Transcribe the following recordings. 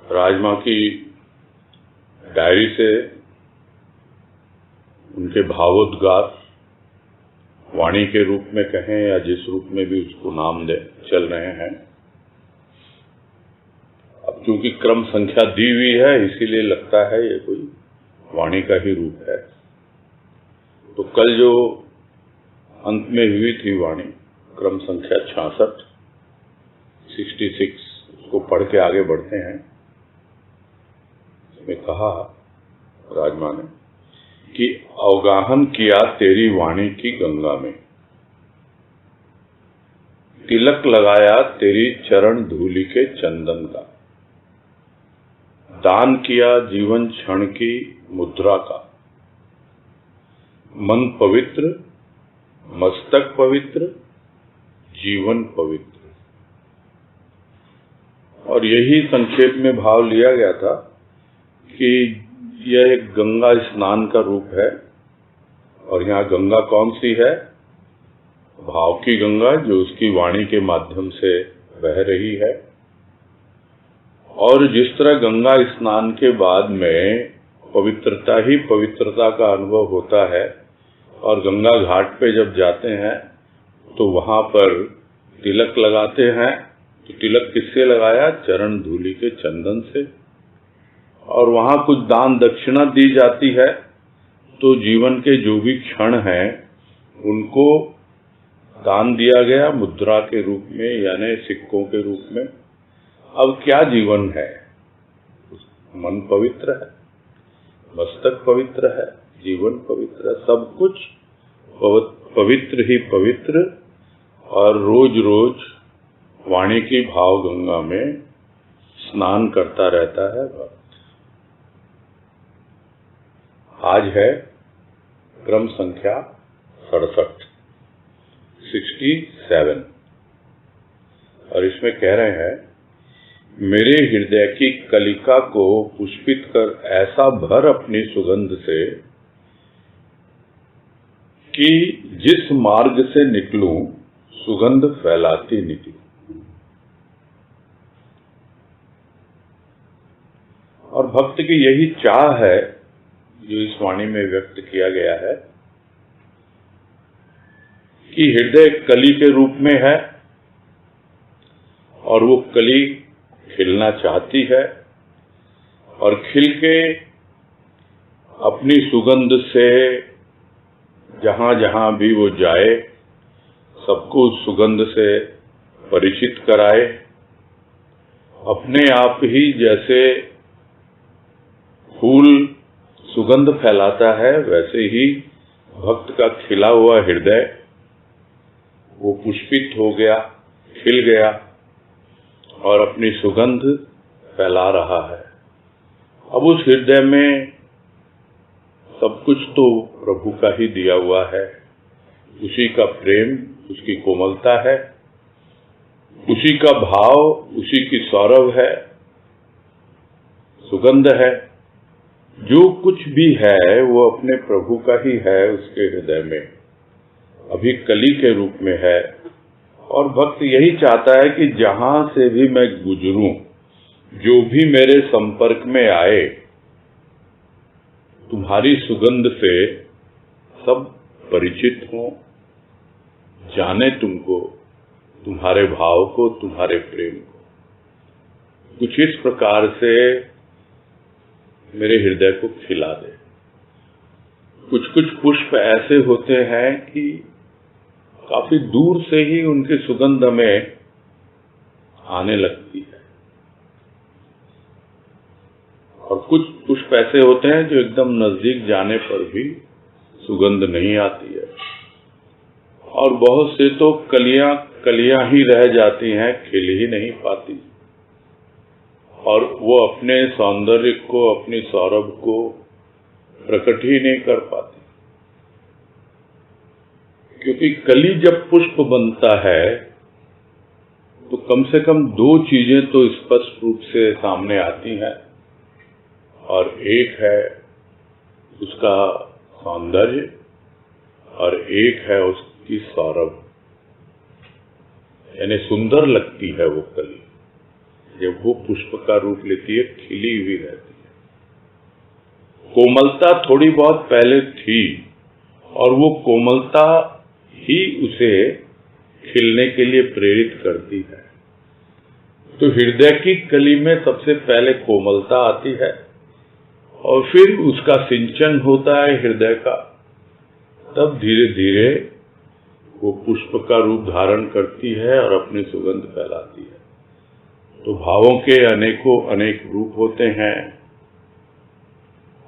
राजमा की डायरी से उनके भावोद्गार वाणी के रूप में कहें या जिस रूप में भी उसको नाम दे चल रहे हैं। अब चूंकि क्रम संख्या दी हुई है इसीलिए लगता है ये कोई वाणी का ही रूप है। तो कल जो अंत में हुई थी वाणी क्रम संख्या 66 उसको पढ़ के आगे बढ़ते हैं। इसमें कहा राजमा ने कि अवगाहन किया तेरी वाणी की गंगा में, तिलक लगाया तेरी चरण धूलि के चंदन का, दान किया जीवन क्षण की मुद्रा का, मन पवित्र मस्तक पवित्र जीवन पवित्र। और यही संक्षेप में भाव लिया गया था कि यह एक गंगा स्नान का रूप है। और यहाँ गंगा कौन सी है? भाव की गंगा जो उसकी वाणी के माध्यम से बह रही है। और जिस तरह गंगा स्नान के बाद में पवित्रता ही पवित्रता का अनुभव होता है और गंगा घाट पे जब जाते हैं तो वहां पर तिलक लगाते हैं, तो तिलक किससे लगाया? चरण धूलि के चंदन से। और वहां कुछ दान दक्षिणा दी जाती है, तो जीवन के जो भी क्षण हैं उनको दान दिया गया मुद्रा के रूप में यानी सिक्कों के रूप में। अब क्या जीवन है? मन पवित्र है, मस्तक पवित्र है, जीवन पवित्र है, सब कुछ पवित्र ही पवित्र। और रोज रोज वाणी की भाव गंगा में स्नान करता रहता है भक्त। आज है क्रम संख्या 67 और इसमें कह रहे हैं मेरे हृदय की कलिका को पुष्पित कर ऐसा भर अपनी सुगंध से कि जिस मार्ग से निकलूं सुगंध फैलाती निकलूं। और भक्त की यही चाह है जो इस वाणी में व्यक्त किया गया है कि हृदय कली के रूप में है और वो कली खिलना चाहती है और खिल के अपनी सुगंध से जहां जहां भी वो जाए सबको उस सुगंध से परिचित कराए। अपने आप ही जैसे फूल सुगंध फैलाता है वैसे ही भक्त का खिला हुआ हृदय वो पुष्पित हो गया, खिल गया और अपनी सुगंध फैला रहा है। अब उस हृदय में सब कुछ तो प्रभु का ही दिया हुआ है, उसी का प्रेम, उसकी कोमलता है, उसी का भाव, उसी की सौरभ है, सुगंध है। जो कुछ भी है वो अपने प्रभु का ही है उसके हृदय में, अभी कली के रूप में है। और भक्त यही चाहता है कि जहां से भी मैं गुजरूं, जो भी मेरे संपर्क में आए, तुम्हारी सुगंध से सब परिचित हों, जाने तुमको, तुम्हारे भाव को, तुम्हारे प्रेम को। कुछ इस प्रकार से मेरे हृदय को खिला दे। कुछ कुछ पुष्प ऐसे होते हैं कि काफी दूर से ही उनकी सुगंध हमें आने लगती है और कुछ पुष्प ऐसे होते हैं जो एकदम नजदीक जाने पर भी सुगंध नहीं आती है। और बहुत से तो कलियां ही रह जाती हैं, खिल ही नहीं पाती और वो अपने सौंदर्य को, अपनी सौरभ को प्रकट ही नहीं कर पाती। क्योंकि कली जब पुष्प बनता है तो कम से कम दो चीजें तो स्पष्ट रूप से सामने आती हैं और एक है उसका सौंदर्य और एक है उसकी सौरभ, यानी सुंदर लगती है वो कली। जब वो पुष्प का रूप लेती है, खिली हुई रहती है। कोमलता थोड़ी बहुत पहले थी और वो कोमलता ही उसे खिलने के लिए प्रेरित करती है। तो हृदय की कली में सबसे पहले कोमलता आती है और फिर उसका सिंचन होता है हृदय का, तब धीरे धीरे वो पुष्प का रूप धारण करती है और अपनी सुगंध फैलाती है। तो भावों के अनेकों अनेक रूप होते हैं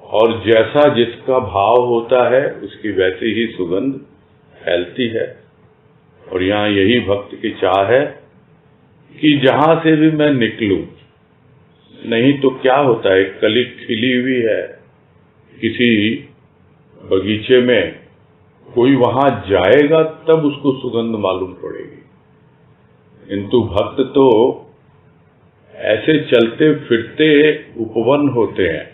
और जैसा जिसका भाव होता है उसकी वैसी ही सुगंध फैलती है। और यहाँ यही भक्त की चाह है कि जहां से भी मैं निकलूं, नहीं तो क्या होता है, कली खिली हुई है किसी बगीचे में, कोई वहां जाएगा तब उसको सुगंध मालूम पड़ेगी। किंतु भक्त तो ऐसे चलते फिरते उपवन होते हैं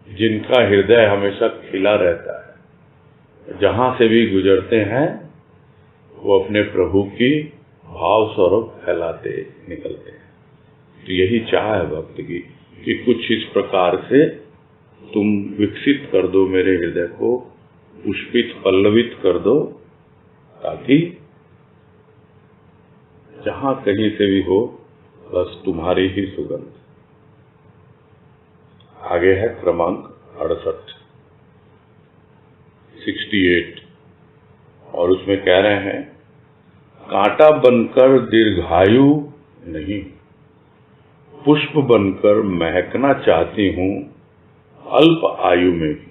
जिनका हृदय हमेशा खिला रहता है। जहां से भी गुजरते हैं वो अपने प्रभु की भाव स्वरूप फैलाते निकलते हैं। तो यही चाह है भक्त की कि कुछ इस प्रकार से तुम विकसित कर दो मेरे हृदय को, पुष्पित पल्लवित कर दो, ताकि जहां कहीं से भी हो बस तुम्हारी ही सुगंध। आगे है क्रमांक 68 और उसमें कह रहे हैं, कांटा बनकर दीर्घायु नहीं, पुष्प बनकर महकना चाहती हूं अल्प आयु में भी।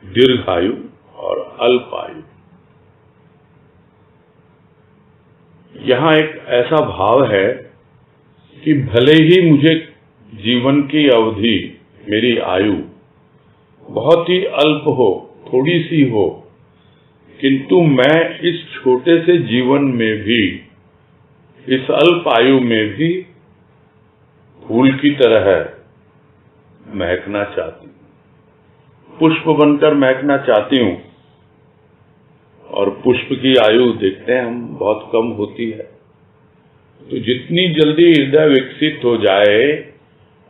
दीर्घायु और अल्प आयु, यहां एक ऐसा भाव है कि भले ही मुझे जीवन की अवधि, मेरी आयु बहुत ही अल्प हो, थोड़ी सी हो, किंतु मैं इस छोटे से जीवन में भी, इस अल्प आयु में भी फूल की तरह महकना चाहती हूं, पुष्प बनकर महकना चाहती हूं। और पुष्प की आयु देखते हैं हम बहुत कम होती है। तो जितनी जल्दी हृदय विकसित हो जाए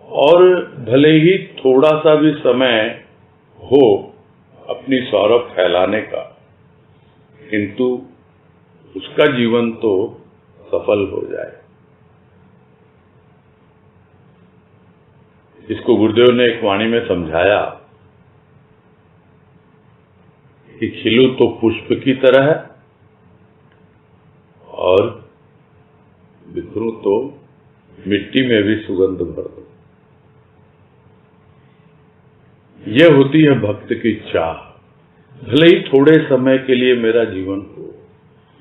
और भले ही थोड़ा सा भी समय हो अपनी सौरभ फैलाने का, किंतु उसका जीवन तो सफल हो जाए। इसको गुरुदेव ने एक वाणी में समझाया कि खिलूं तो पुष्प की तरह और बिखरूं तो मिट्टी में भी सुगंध भर दो। यह होती है भक्त की चाह। भले ही थोड़े समय के लिए मेरा जीवन हो,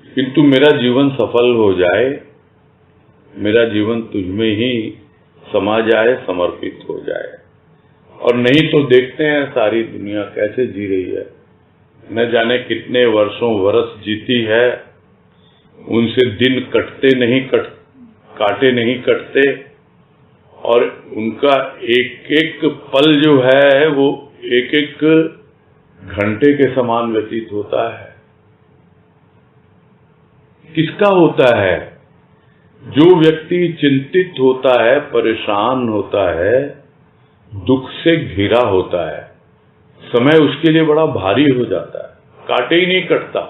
किंतु मेरा जीवन सफल हो जाए, मेरा जीवन तुझमें ही समा जाए, समर्पित हो जाए। और नहीं तो देखते हैं सारी दुनिया कैसे जी रही है, न जाने कितने वर्षों वर्ष जीती है, उनसे दिन कटते नहीं, काटे नहीं कटते, और उनका एक एक पल जो है वो एक एक घंटे के समान व्यतीत होता है। किसका होता है? जो व्यक्ति चिंतित होता है, परेशान होता है, दुख से घिरा होता है, समय उसके लिए बड़ा भारी हो जाता है, काटे ही नहीं कटता।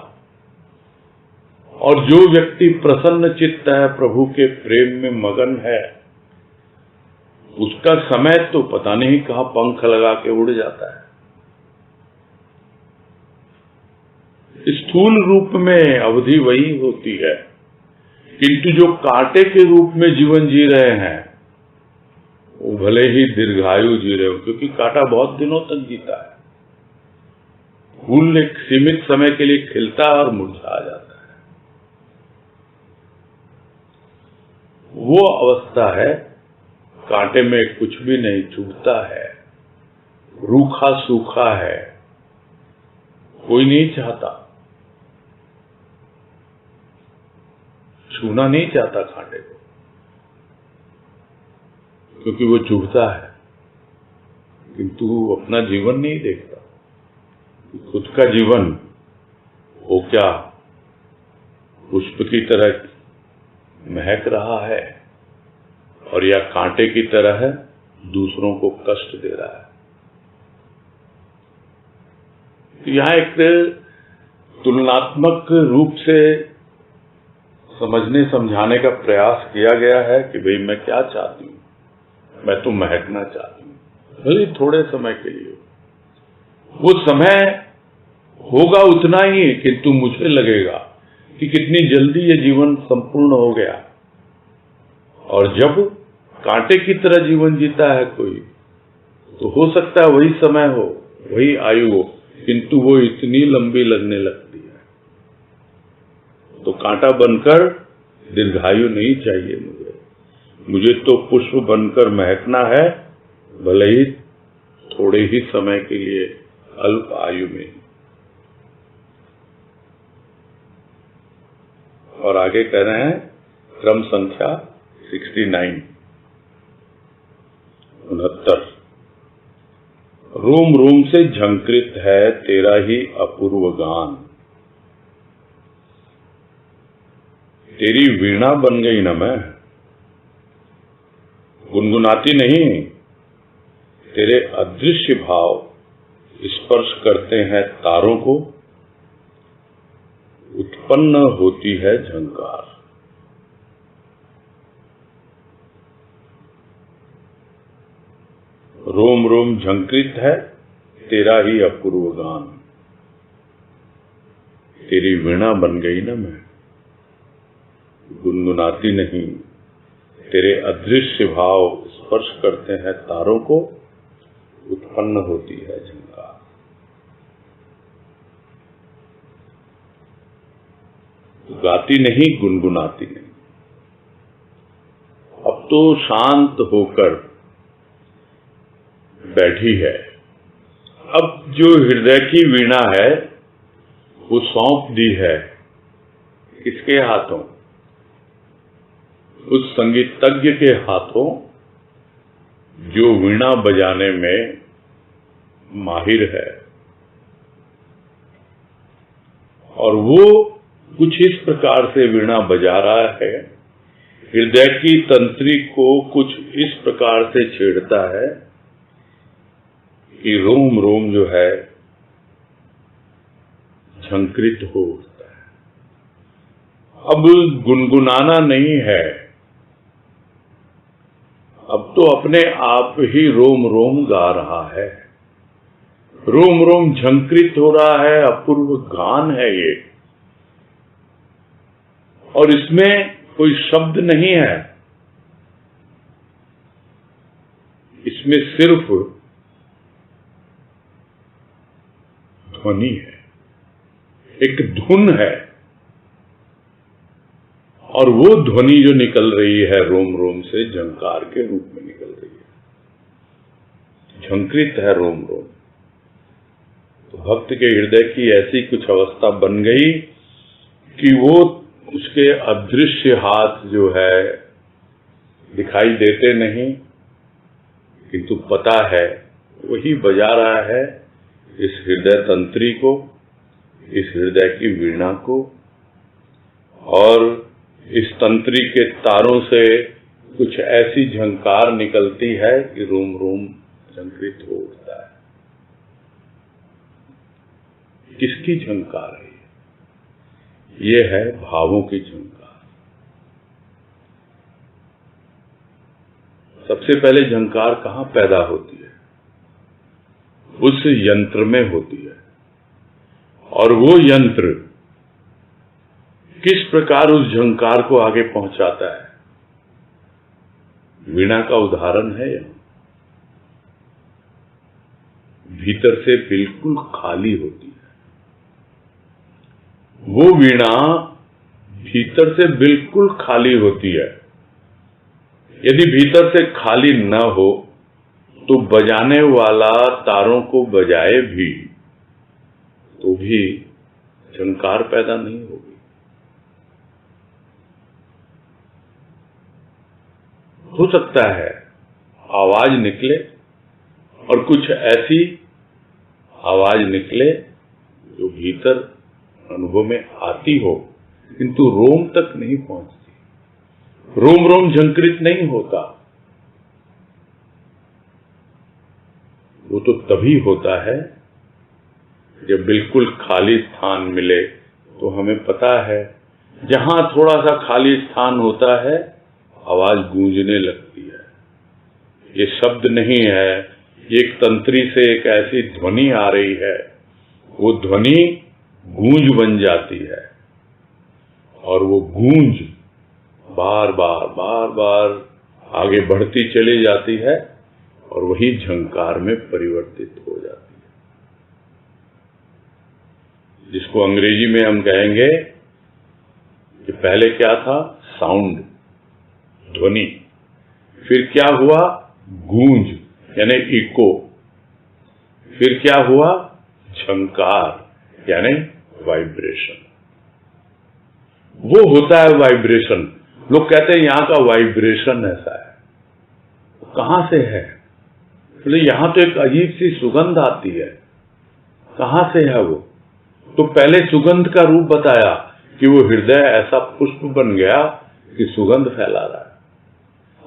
और जो व्यक्ति प्रसन्न चित्त है, प्रभु के प्रेम में मगन है, उसका समय तो पता नहीं कहां पंख लगा के उड़ जाता है। स्थूल रूप में अवधि वही होती है, किंतु जो कांटे के रूप में जीवन जी रहे हैं वो भले ही दीर्घायु जी रहे हो, क्योंकि कांटा बहुत दिनों तक जीता है। फूल एक सीमित समय के लिए खिलता है और मुरझा जाता है। वो अवस्था है कांटे में कुछ भी नहीं चुभता है, रूखा सूखा है, कोई नहीं चाहता, छूना नहीं चाहता कांटे को, क्योंकि वो चुभता है, किंतु वो अपना जीवन नहीं देखता, खुद का जीवन वो क्या पुष्प की तरह महक रहा है और या कांटे की तरह दूसरों को कष्ट दे रहा है। यहाँ एक तुलनात्मक रूप से समझने समझाने का प्रयास किया गया है कि भाई मैं क्या चाहती हूँ, मैं तो महकना चाहती हूँ, भले थोड़े समय के लिए। वो समय होगा उतना ही, किंतु मुझे लगेगा कि कितनी जल्दी ये जीवन संपूर्ण हो गया। और जब कांटे की तरह जीवन जीता है कोई, तो हो सकता है वही समय हो, वही आयु हो, किंतु वो इतनी लंबी लगने लगती है। तो कांटा बनकर दीर्घायु नहीं चाहिए मुझे तो पुष्प बनकर महकना है, भले ही थोड़े ही समय के लिए, अल्प आयु में। और आगे कह रहे हैं क्रम संख्या 69 69। रोम रोम से झंकृत है तेरा ही अपूर्व गान, तेरी वीणा बन गई न मैं, गुनगुनाती नहीं, तेरे अदृश्य भाव स्पर्श करते हैं तारों को, उत्पन्न होती है झंकार। रोम रोम झंकृत है तेरा ही अपूर्व गान, तेरी वीणा बन गई ना मैं, गुनगुनाती नहीं, तेरे अदृश्य भाव स्पर्श करते हैं तारों को, उत्पन्न होती है झंकार। गाती नहीं, गुनगुनाती नहीं। अब तो शांत होकर बैठी है। अब जो हृदय की वीणा है वो सौंप दी है किसके हाथों? उस संगीतज्ञ के हाथों जो वीणा बजाने में माहिर है। और वो कुछ इस प्रकार से वीणा बजा रहा है, हृदय की तंत्री को कुछ इस प्रकार से छेड़ता है कि रोम रोम जो है झंकृत हो उठता है। अब गुनगुनाना नहीं है, अब तो अपने आप ही रोम रोम गा रहा है, रोम रोम झंकृत हो रहा है, अपूर्व गान है ये। और इसमें कोई शब्द नहीं है, इसमें सिर्फ ध्वनि है, एक धुन है। और वो ध्वनि जो निकल रही है रोम रोम से झंकार के रूप में निकल रही है, झंकृत है रोम रोम। तो भक्त के हृदय की ऐसी कुछ अवस्था बन गई कि वो उसके अदृश्य हाथ जो है दिखाई देते नहीं, किंतु पता है वही बजा रहा है इस हृदय तंत्री को, इस हृदय की वीणा को। और इस तंत्री के तारों से कुछ ऐसी झंकार निकलती है कि रोम रोम झंकृत हो उठता है। किसकी झंकार है ये? है भावों की झंकार। सबसे पहले झंकार कहाँ पैदा होती है? उस यंत्र में होती है। और वो यंत्र किस प्रकार उस झंकार को आगे पहुंचाता है? वीणा का उदाहरण है यह। भीतर से बिल्कुल खाली होती है वो वीणा, भीतर से बिल्कुल खाली होती है। यदि भीतर से खाली न हो तो बजाने वाला तारों को बजाए भी तो भी झंकार पैदा नहीं होगी। हो सकता है आवाज निकले और कुछ ऐसी आवाज निकले जो भीतर अनुभव में आती हो किंतु रोम तक नहीं पहुंचती, रोम रोम झंकृत नहीं होता। वो तो तभी होता है जब बिल्कुल खाली स्थान मिले। तो हमें पता है जहां थोड़ा सा खाली स्थान होता है आवाज गूंजने लगती है। ये शब्द नहीं है, एक तंत्री से एक ऐसी ध्वनि आ रही है, वो ध्वनि गूंज बन जाती है और वो गूंज बार बार आगे बढ़ती चली जाती है और वही झंकार में परिवर्तित हो जाती है, जिसको अंग्रेजी में हम कहेंगे कि पहले क्या था, साउंड, ध्वनि, फिर क्या हुआ, गूंज यानी इको, फिर क्या हुआ, झंकार यानी वाइब्रेशन। वो होता है वाइब्रेशन। लोग कहते हैं यहां का वाइब्रेशन ऐसा है, कहां से है? बोले यहां तो एक अजीब सी सुगंध आती है, कहां से है वो? तो पहले सुगंध का रूप बताया कि वो हृदय ऐसा पुष्प बन गया कि सुगंध फैला रहा है।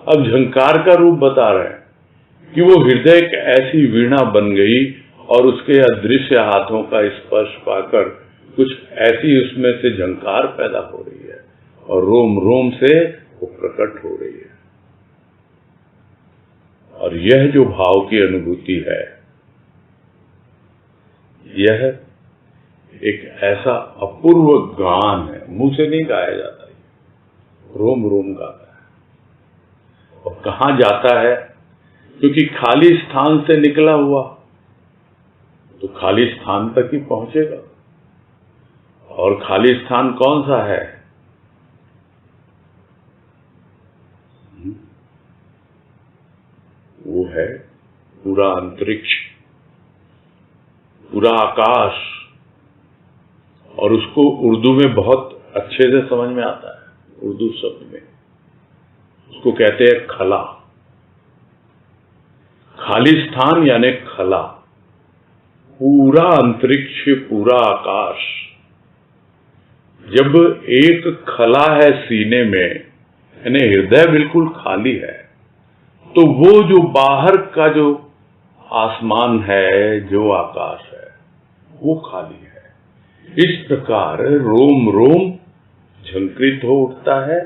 अब झंकार का रूप बता रहे हैं कि वो हृदय एक ऐसी वीणा बन गई और उसके अदृश्य हाथों का स्पर्श पाकर कुछ ऐसी उसमें से झंकार पैदा हो रही है और रोम रोम से वो प्रकट हो रही है। और यह जो भाव की अनुभूति है, यह एक ऐसा अपूर्व गान है, मुंह से नहीं गाया जाता, रोम रोम गाता है। और कहां जाता है? क्योंकि खाली स्थान से निकला हुआ तो खाली स्थान तक ही पहुंचेगा। और खाली स्थान कौन सा है? वो है पूरा अंतरिक्ष, पूरा आकाश। और उसको उर्दू में बहुत अच्छे से समझ में आता है, उर्दू शब्द में उसको कहते हैं खला। खाली स्थान यानी खला, पूरा अंतरिक्ष, पूरा आकाश। जब एक खला है सीने में, यानी हृदय बिल्कुल खाली है, तो वो जो बाहर का जो आसमान है, जो आकाश है, वो खाली है। इस प्रकार रोम रोम झंकृत हो उठता है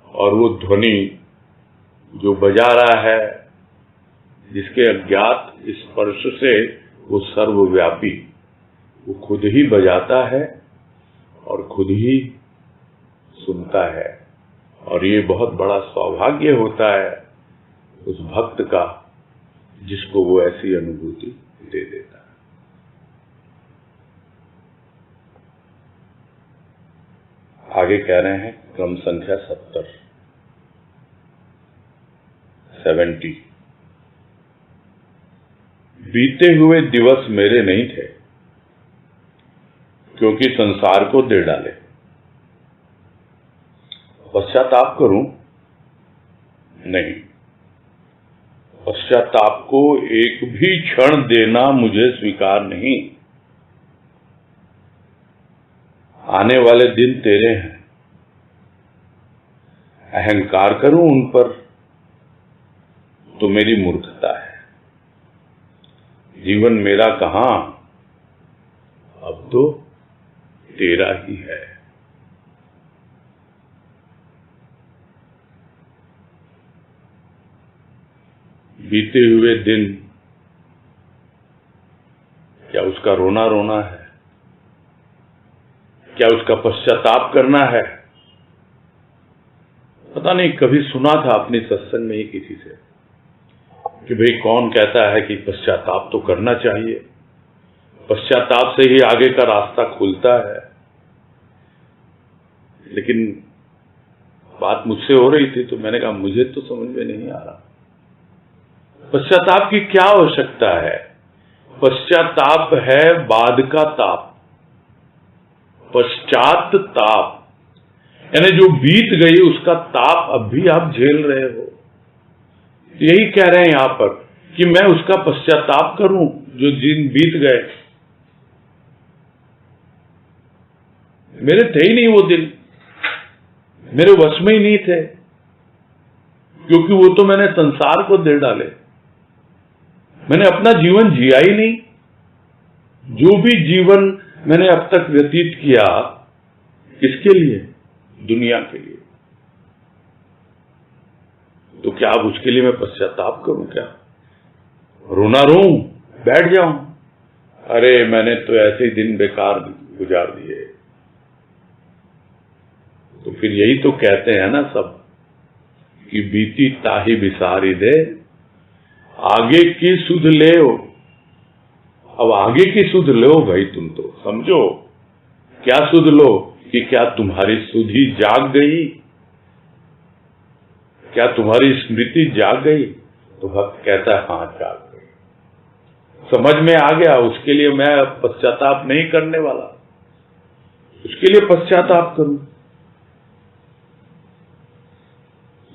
और वो ध्वनि जो बजा रहा है, जिसके अज्ञात स्पर्श से वो सर्वव्यापी, वो खुद ही बजाता है और खुद ही सुनता है। और ये बहुत बड़ा सौभाग्य होता है उस भक्त का जिसको वो ऐसी अनुभूति दे देता है। आगे कह रहे हैं क्रम संख्या 70। बीते हुए दिवस मेरे नहीं थे, क्योंकि संसार को दे डाले। पश्चाताप करूं? नहीं, पश्चाताप को एक भी क्षण देना मुझे स्वीकार नहीं। आने वाले दिन तेरे हैं, अहंकार करूं उन पर तो मेरी मूर्खता है। जीवन मेरा कहां, अब तो तेरा ही है। बीते हुए दिन क्या उसका रोना रोना है? क्या उसका पश्चाताप करना है? पता नहीं, कभी सुना था अपनी सत्संग में ही किसी से कि भाई कौन कहता है कि पश्चाताप तो करना चाहिए, पश्चाताप से ही आगे का रास्ता खुलता है। लेकिन बात मुझसे हो रही थी तो मैंने कहा मुझे तो समझ में नहीं आ रहा, पश्चाताप की क्या आवश्यकता है? पश्चाताप है बाद का ताप, पश्चात ताप, यानी जो बीत गई उसका ताप अब भी आप झेल रहे हो। यही कह रहे हैं यहां पर कि मैं उसका पश्चाताप करूं जो दिन बीत गए। मेरे थे ही नहीं वो दिन, मेरे वश में ही नहीं थे, क्योंकि वो तो मैंने संसार को दे डाले। मैंने अपना जीवन जिया ही नहीं। जो भी जीवन मैंने अब तक व्यतीत किया, किसके लिए? दुनिया के लिए। तो क्या अब उसके लिए मैं पश्चाताप करूं? क्या रोना रोऊं, बैठ जाऊं? अरे मैंने तो ऐसे ही दिन बेकार गुजार दिए। तो फिर यही तो कहते हैं ना सब कि बीती ताही बिसारी दे, आगे की सुध ले। अब आगे की सुध लो भाई, तुम तो समझो। क्या सुध लो? कि क्या तुम्हारी सुधि जाग गई? क्या तुम्हारी स्मृति जाग गई? तो भक्त कहता है हाँ जाग गई, समझ में आ गया। उसके लिए मैं पश्चाताप नहीं करने वाला, उसके लिए पश्चाताप करूं?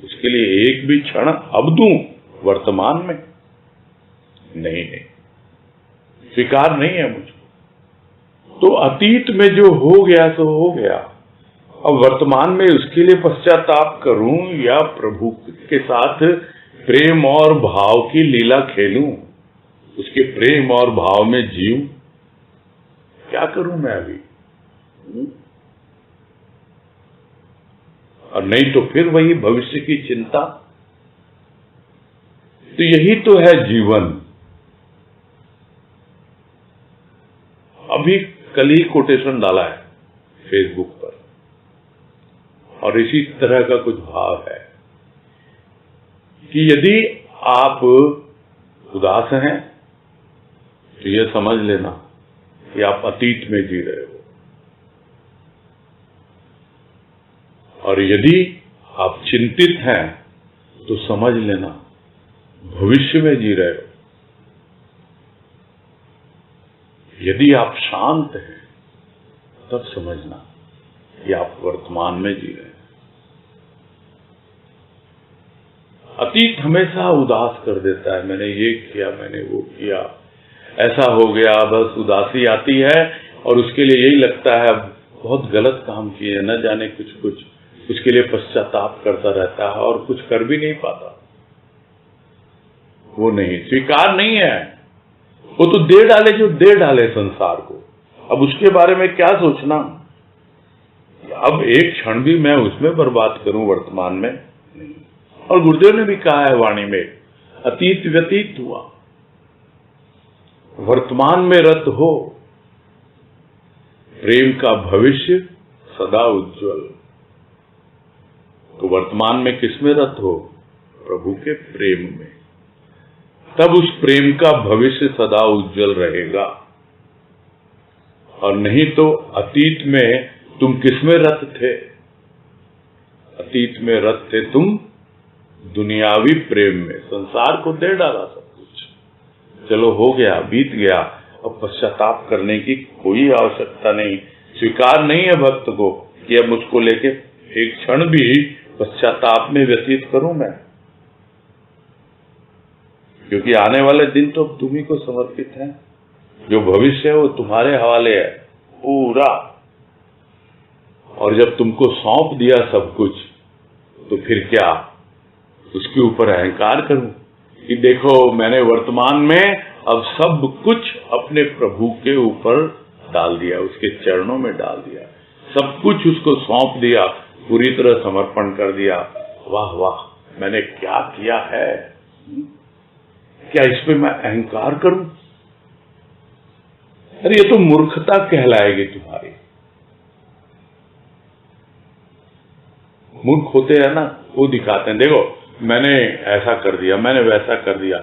उसके लिए एक भी क्षण अब दूं वर्तमान में? नहीं, स्वीकार नहीं है मुझको। तो अतीत में जो हो गया तो हो गया, अब वर्तमान में उसके लिए पश्चाताप करूं या प्रभु के साथ प्रेम और भाव की लीला खेलूं, उसके प्रेम और भाव में जीऊं? क्या करूं मैं अभी? और नहीं तो फिर वही भविष्य की चिंता। तो यही तो है जीवन। अभी कल ही कोटेशन डाला है फेसबुक पर, और इसी तरह का कुछ भाव है कि यदि आप उदास हैं तो यह समझ लेना कि आप अतीत में जी रहे हो, और यदि आप चिंतित हैं तो समझ लेना भविष्य में जी रहे हो। यदि आप शांत हैं तब समझना कि आप वर्तमान में जी रहे हैं। अतीत हमेशा उदास कर देता है, मैंने ये किया, मैंने वो किया, ऐसा हो गया, बस उदासी आती है और उसके लिए यही लगता है अब बहुत गलत काम किए, न जाने कुछ उसके लिए पश्चाताप करता रहता है और कुछ कर भी नहीं पाता। वो नहीं, स्वीकार नहीं है। वो तो दे डाले जो दे डाले संसार को, अब उसके बारे में क्या सोचना? अब एक क्षण भी मैं उसमें बर्बाद करूं वर्तमान में नहीं। और गुरुदेव ने भी कहा है वाणी में, अतीत व्यतीत हुआ, वर्तमान में रत हो, प्रेम का भविष्य सदा उज्जवल। तो वर्तमान में किसमें रत हो? प्रभु के प्रेम में। तब उस प्रेम का भविष्य सदा उज्जवल रहेगा। और नहीं तो अतीत में तुम किसमें रत थे? अतीत में रत थे तुम दुनियावी प्रेम में, संसार को दे डाला सब कुछ। चलो हो गया, बीत गया, अब पश्चाताप करने की कोई आवश्यकता नहीं। स्वीकार नहीं है भक्त को कि अब मुझको लेके एक क्षण भी पश्चाताप में व्यतीत करूं मैं, क्योंकि आने वाले दिन तो तुम ही को समर्पित है। जो भविष्य है वो तुम्हारे हवाले है पूरा। और जब तुमको सौंप दिया सब कुछ, तो फिर क्या उसके ऊपर अहंकार करूं कि देखो मैंने वर्तमान में अब सब कुछ अपने प्रभु के ऊपर डाल दिया, उसके चरणों में डाल दिया, सब कुछ उसको सौंप दिया, पूरी तरह समर्पण कर दिया। वाह वाह, मैंने क्या किया है। क्या इस पे मैं अहंकार करूं? अरे ये तो मूर्खता कहलाएगी तुम्हारी। मूर्ख होते हैं ना, वो दिखाते हैं, देखो मैंने ऐसा कर दिया, मैंने वैसा कर दिया।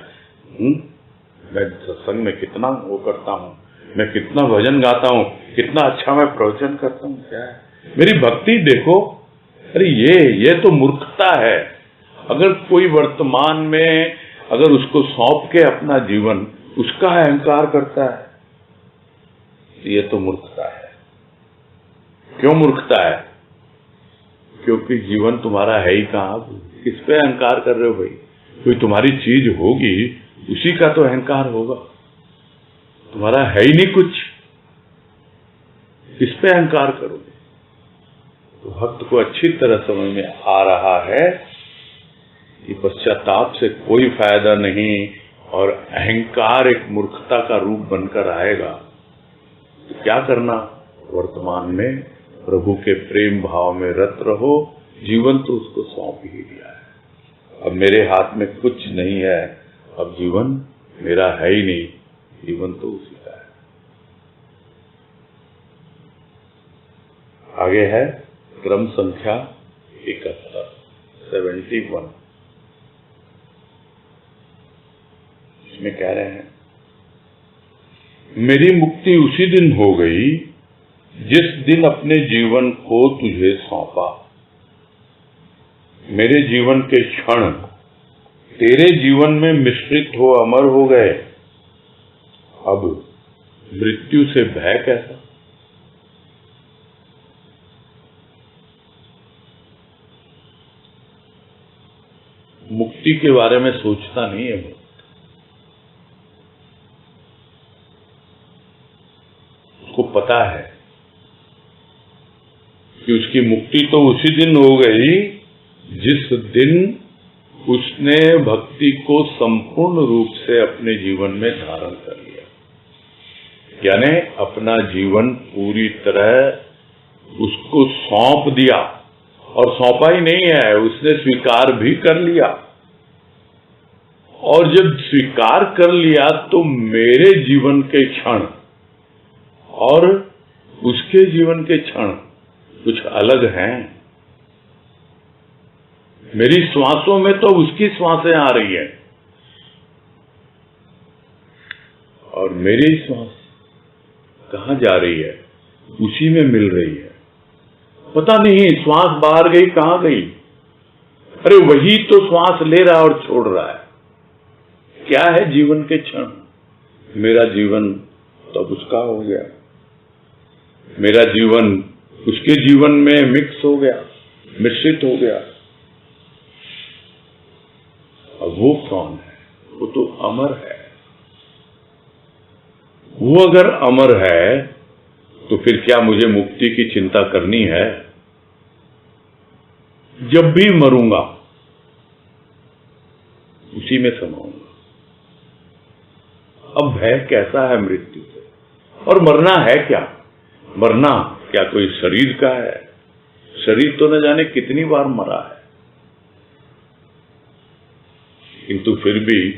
मैं सत्संग में कितना वो करता हूं, मैं कितना भजन गाता हूं, कितना अच्छा मैं प्रवचन करता हूं, क्या है मेरी भक्ति देखो। अरे ये तो मूर्खता है। अगर कोई वर्तमान में अगर उसको सौंप के अपना जीवन उसका अहंकार करता है, ये तो मूर्खता है। क्यों मूर्खता है? क्योंकि जीवन तुम्हारा है ही कहां, किस पे अहंकार कर रहे हो भाई? कोई तुम्हारी चीज होगी, उसी का तो अहंकार होगा, तुम्हारा है ही नहीं कुछ, किस पे अहंकार करोगे? तो भक्त को अच्छी तरह समझ में आ रहा है कि पश्चाताप से कोई फायदा नहीं और अहंकार एक मूर्खता का रूप बनकर आएगा। तो क्या करना? वर्तमान में प्रभु के प्रेम भाव में रत रहो। जीवन तो उसको सौंप ही दिया है। अब मेरे हाथ में कुछ नहीं है, अब जीवन मेरा है ही नहीं, जीवन तो उसी का है। आगे है क्रम संख्या 71। इसमें कह रहे हैं, मेरी मुक्ति उसी दिन हो गई जिस दिन अपने जीवन को तुझे सौंपा। मेरे जीवन के क्षण तेरे जीवन में मिश्रित हो अमर हो गए। अब मृत्यु से भय कैसा? मुक्ति के बारे में सोचता नहीं है वो। उसको पता है कि उसकी मुक्ति तो उसी दिन हो गई जिस दिन उसने भक्ति को संपूर्ण रूप से अपने जीवन में धारण कर लिया। यानी अपना जीवन पूरी तरह उसको सौंप दिया। और सौंपा ही नहीं है, उसने स्वीकार भी कर लिया। और जब स्वीकार कर लिया तो मेरे जीवन के क्षण और उसके जीवन के क्षण कुछ अलग हैं। मेरी श्वासों में तो उसकी श्वासें आ रही है और मेरी श्वास कहां जा रही है? उसी में मिल रही है। पता नहीं श्वास बाहर गई, कहां गई? अरे वही तो श्वास ले रहा और छोड़ रहा है। क्या है जीवन के क्षण? मेरा जीवन तब उसका हो गया, मेरा जीवन उसके जीवन में मिक्स हो गया, मिश्रित हो गया। अब वो कौन है? वो तो अमर है। वो अगर अमर है तो फिर क्या मुझे मुक्ति की चिंता करनी है? जब भी मरूंगा उसी में समाऊंगा। अब भय कैसा है मृत्यु से? और मरना है क्या? मरना क्या कोई शरीर का है? शरीर तो न जाने कितनी बार मरा है, किंतु फिर भी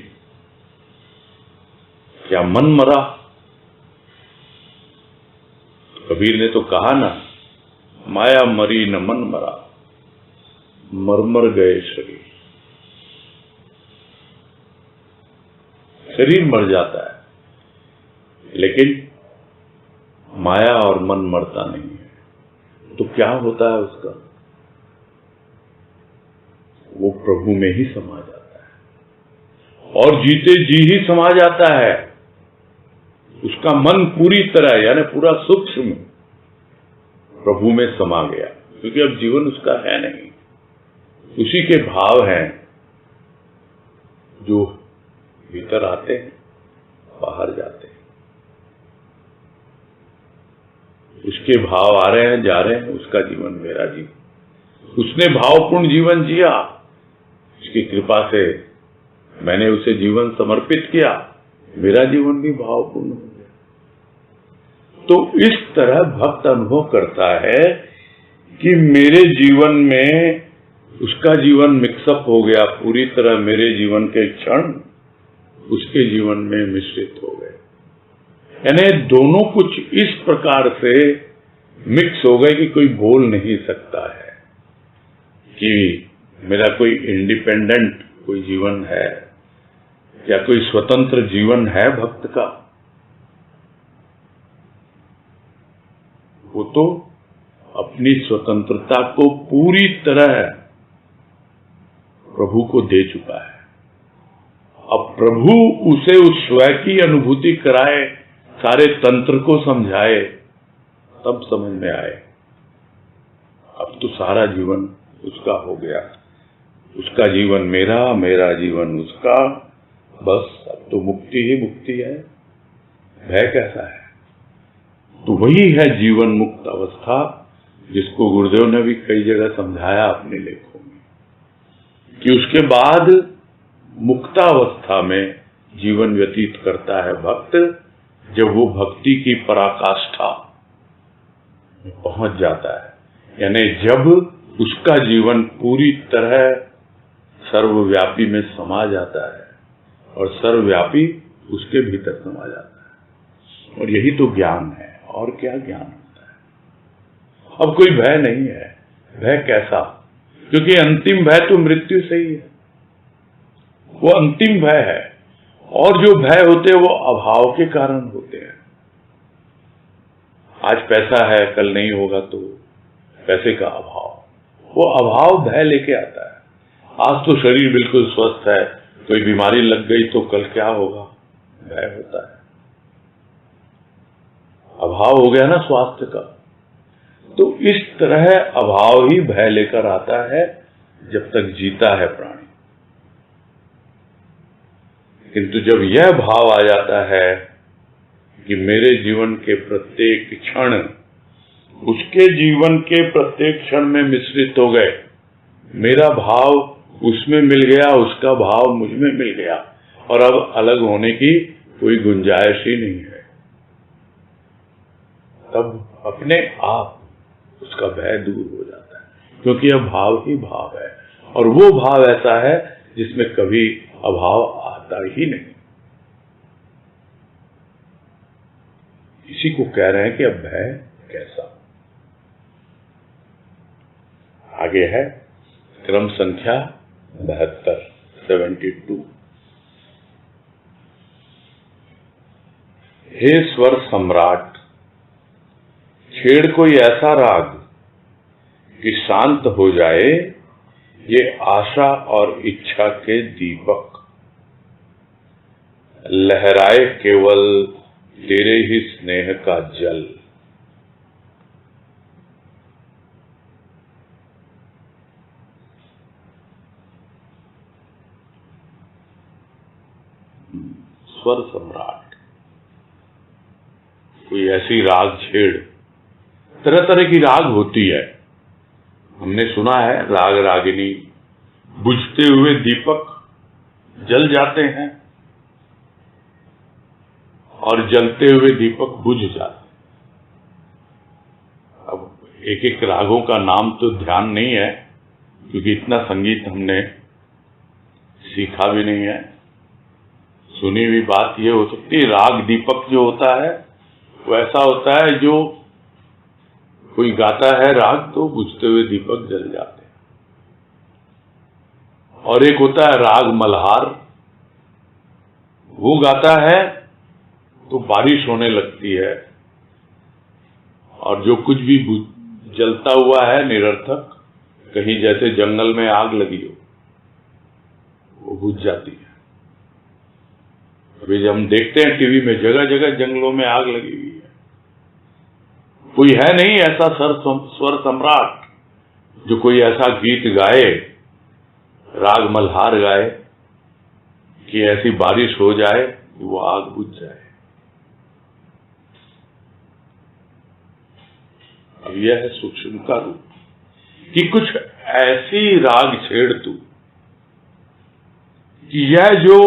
क्या मन मरा? कबीर ने तो कहा ना, माया मरी न मन मरा, मर गए शरीर। शरीर मर जाता है लेकिन माया और मन मरता नहीं है। तो क्या होता है उसका? वो प्रभु में ही समा जाता है और जीते जी ही समा जाता है। उसका मन पूरी तरह यानी पूरा सूक्ष्म प्रभु में समा गया, क्योंकि अब जीवन उसका है नहीं। उसी के भाव हैं जो भीतर आते हैं, बाहर जाते हैं। उसके भाव आ रहे हैं, जा रहे हैं। उसका जीवन मेरा जीवन। उसने भावपूर्ण जीवन जिया, उसकी कृपा से मैंने उसे जीवन समर्पित किया, मेरा जीवन भी भावपूर्ण हो गया। तो इस तरह भक्त अनुभव करता है कि मेरे जीवन में उसका जीवन मिक्सअप हो गया, पूरी तरह मेरे जीवन के क्षण उसके जीवन में मिश्रित हो गए। यानी दोनों कुछ इस प्रकार से मिक्स हो गए कि कोई बोल नहीं सकता है कि मेरा कोई इंडिपेंडेंट कोई जीवन है या कोई स्वतंत्र जीवन है भक्त का। वो तो अपनी स्वतंत्रता को पूरी तरह प्रभु को दे चुका है। अब प्रभु उसे उस स्वयं की अनुभूति कराए, सारे तंत्र को समझाए, तब समझ में आए। अब तो सारा जीवन उसका हो गया, उसका जीवन मेरा, मेरा जीवन उसका। बस अब तो मुक्ति ही मुक्ति है। भय कैसा है? तो वही है जीवन मुक्त अवस्था जिसको गुरुदेव ने भी कई जगह समझाया अपने लेखों में, कि उसके बाद मुक्तावस्था में जीवन व्यतीत करता है भक्त, जब वो भक्ति की पराकाष्ठा में पहुंच जाता है, यानी जब उसका जीवन पूरी तरह सर्वव्यापी में समा जाता है और सर्वव्यापी उसके भीतर समा जाता है। और यही तो ज्ञान है, और क्या ज्ञान होता है। अब कोई भय नहीं है। भय कैसा? क्योंकि अंतिम भय तो मृत्यु से ही है, वो अंतिम भय है। और जो भय होते हैं वो अभाव के कारण होते हैं। आज पैसा है, कल नहीं होगा, तो पैसे का अभाव, वो अभाव भय लेके आता है। आज तो शरीर बिल्कुल स्वस्थ है, कोई बीमारी लग गई तो कल क्या होगा, भय होता है। अभाव हो गया ना स्वास्थ्य का। तो इस तरह अभाव ही भय लेकर आता है जब तक जीता है प्राणी। किंतु जब यह भाव आ जाता है कि मेरे जीवन के प्रत्येक क्षण उसके जीवन के प्रत्येक क्षण में मिश्रित हो गए, मेरा भाव उसमें मिल गया, उसका भाव मुझ में मिल गया, और अब अलग होने की कोई गुंजाइश ही नहीं है, तब अपने आप उसका भय दूर हो जाता है। क्योंकि यह भाव ही भाव है, और वो भाव ऐसा है जिसमें कभी अभाव आता ही नहीं। इसी को कह रहे हैं कि अब भय कैसा। आगे है क्रम संख्या 72। हे स्वर सम्राट, छेड़ कोई ऐसा राग कि शांत हो जाए ये आशा और इच्छा के दीपक, लहराए केवल तेरे ही स्नेह का जल। स्वर सम्राट, कोई ऐसी राग छेड़, तरह तरह की राग होती है। हमने सुना है राग रागिनी, बुझते हुए दीपक जल जाते हैं और जलते हुए दीपक बुझ जाते हैं। अब एक एक रागों का नाम तो ध्यान नहीं है, क्योंकि इतना संगीत हमने सीखा भी नहीं है। सुनी हुई बात यह हो सकती है, राग दीपक जो होता है वो ऐसा होता है, जो कोई गाता है राग तो बुझते हुए दीपक जल जाते हैं। और एक होता है राग मल्हार, वो गाता है तो बारिश होने लगती है, और जो कुछ भी जलता हुआ है निरर्थक, कहीं जैसे जंगल में आग लगी हो, वो बुझ जाती है। अभी जब हम देखते हैं टीवी में, जगह जगह जंगलों में आग लगी हुई है। कोई है नहीं ऐसा स्वर सम्राट जो कोई ऐसा गीत गाए, राग मल्हार गाए, कि ऐसी बारिश हो जाए कि वो आग बुझ जाए। अब यह है सूक्ष्म का रूप, कि कुछ ऐसी राग छेड़ तू कि यह जो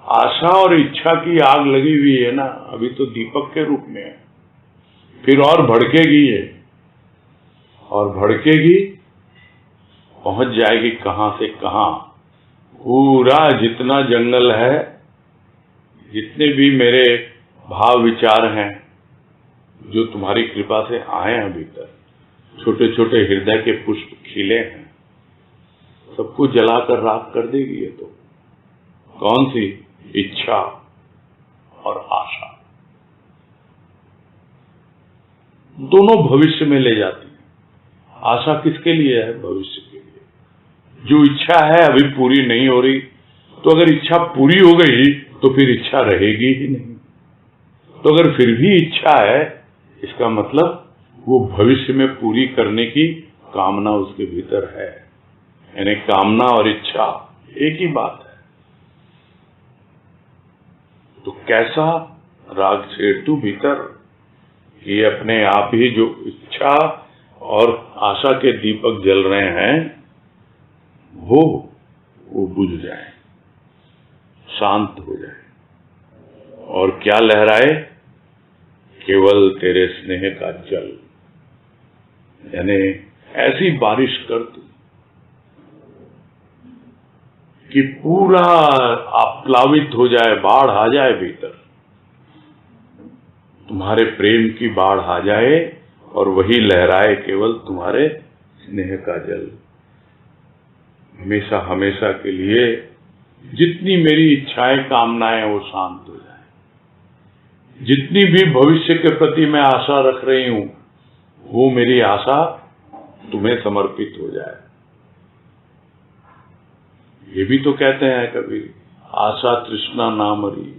आशा और इच्छा की आग लगी हुई है ना, अभी तो दीपक के रूप में है, फिर और भड़केगी ये, और भड़केगी, पहुंच जाएगी कहां से कहां। पूरा जितना जंगल है, जितने भी मेरे भाव विचार हैं जो तुम्हारी कृपा से आए हैं भीतर, छोटे छोटे हृदय के पुष्प खिले हैं, सबको जलाकर राख कर देगी ये तो। कौन सी? इच्छा और आशा, दोनों भविष्य में ले जाती है। आशा किसके लिए है? भविष्य के लिए। जो इच्छा है अभी पूरी नहीं हो रही, तो अगर इच्छा पूरी हो गई तो फिर इच्छा रहेगी ही नहीं। तो अगर फिर भी इच्छा है, इसका मतलब वो भविष्य में पूरी करने की कामना उसके भीतर है। यानी कामना और इच्छा एक ही बात है। तो कैसा राग छेड़ तू भीतर, ये अपने आप ही जो इच्छा और आशा के दीपक जल रहे हैं वो बुझ जाए, शांत हो जाए, और क्या लहराए? केवल तेरे स्नेह का जल। यानी ऐसी बारिश कर तू कि पूरा आप्लावित हो जाए, बाढ़ आ जाए भीतर, तुम्हारे प्रेम की बाढ़ आ जाए और वही लहराए केवल तुम्हारे स्नेह का जल। हमेशा हमेशा के लिए जितनी मेरी इच्छाएं कामनाएं वो शांत हो जाए, जितनी भी भविष्य के प्रति मैं आशा रख रही हूं वो मेरी आशा तुम्हें समर्पित हो जाए। ये भी तो कहते हैं कभी, आशा तृष्णा ना मरी,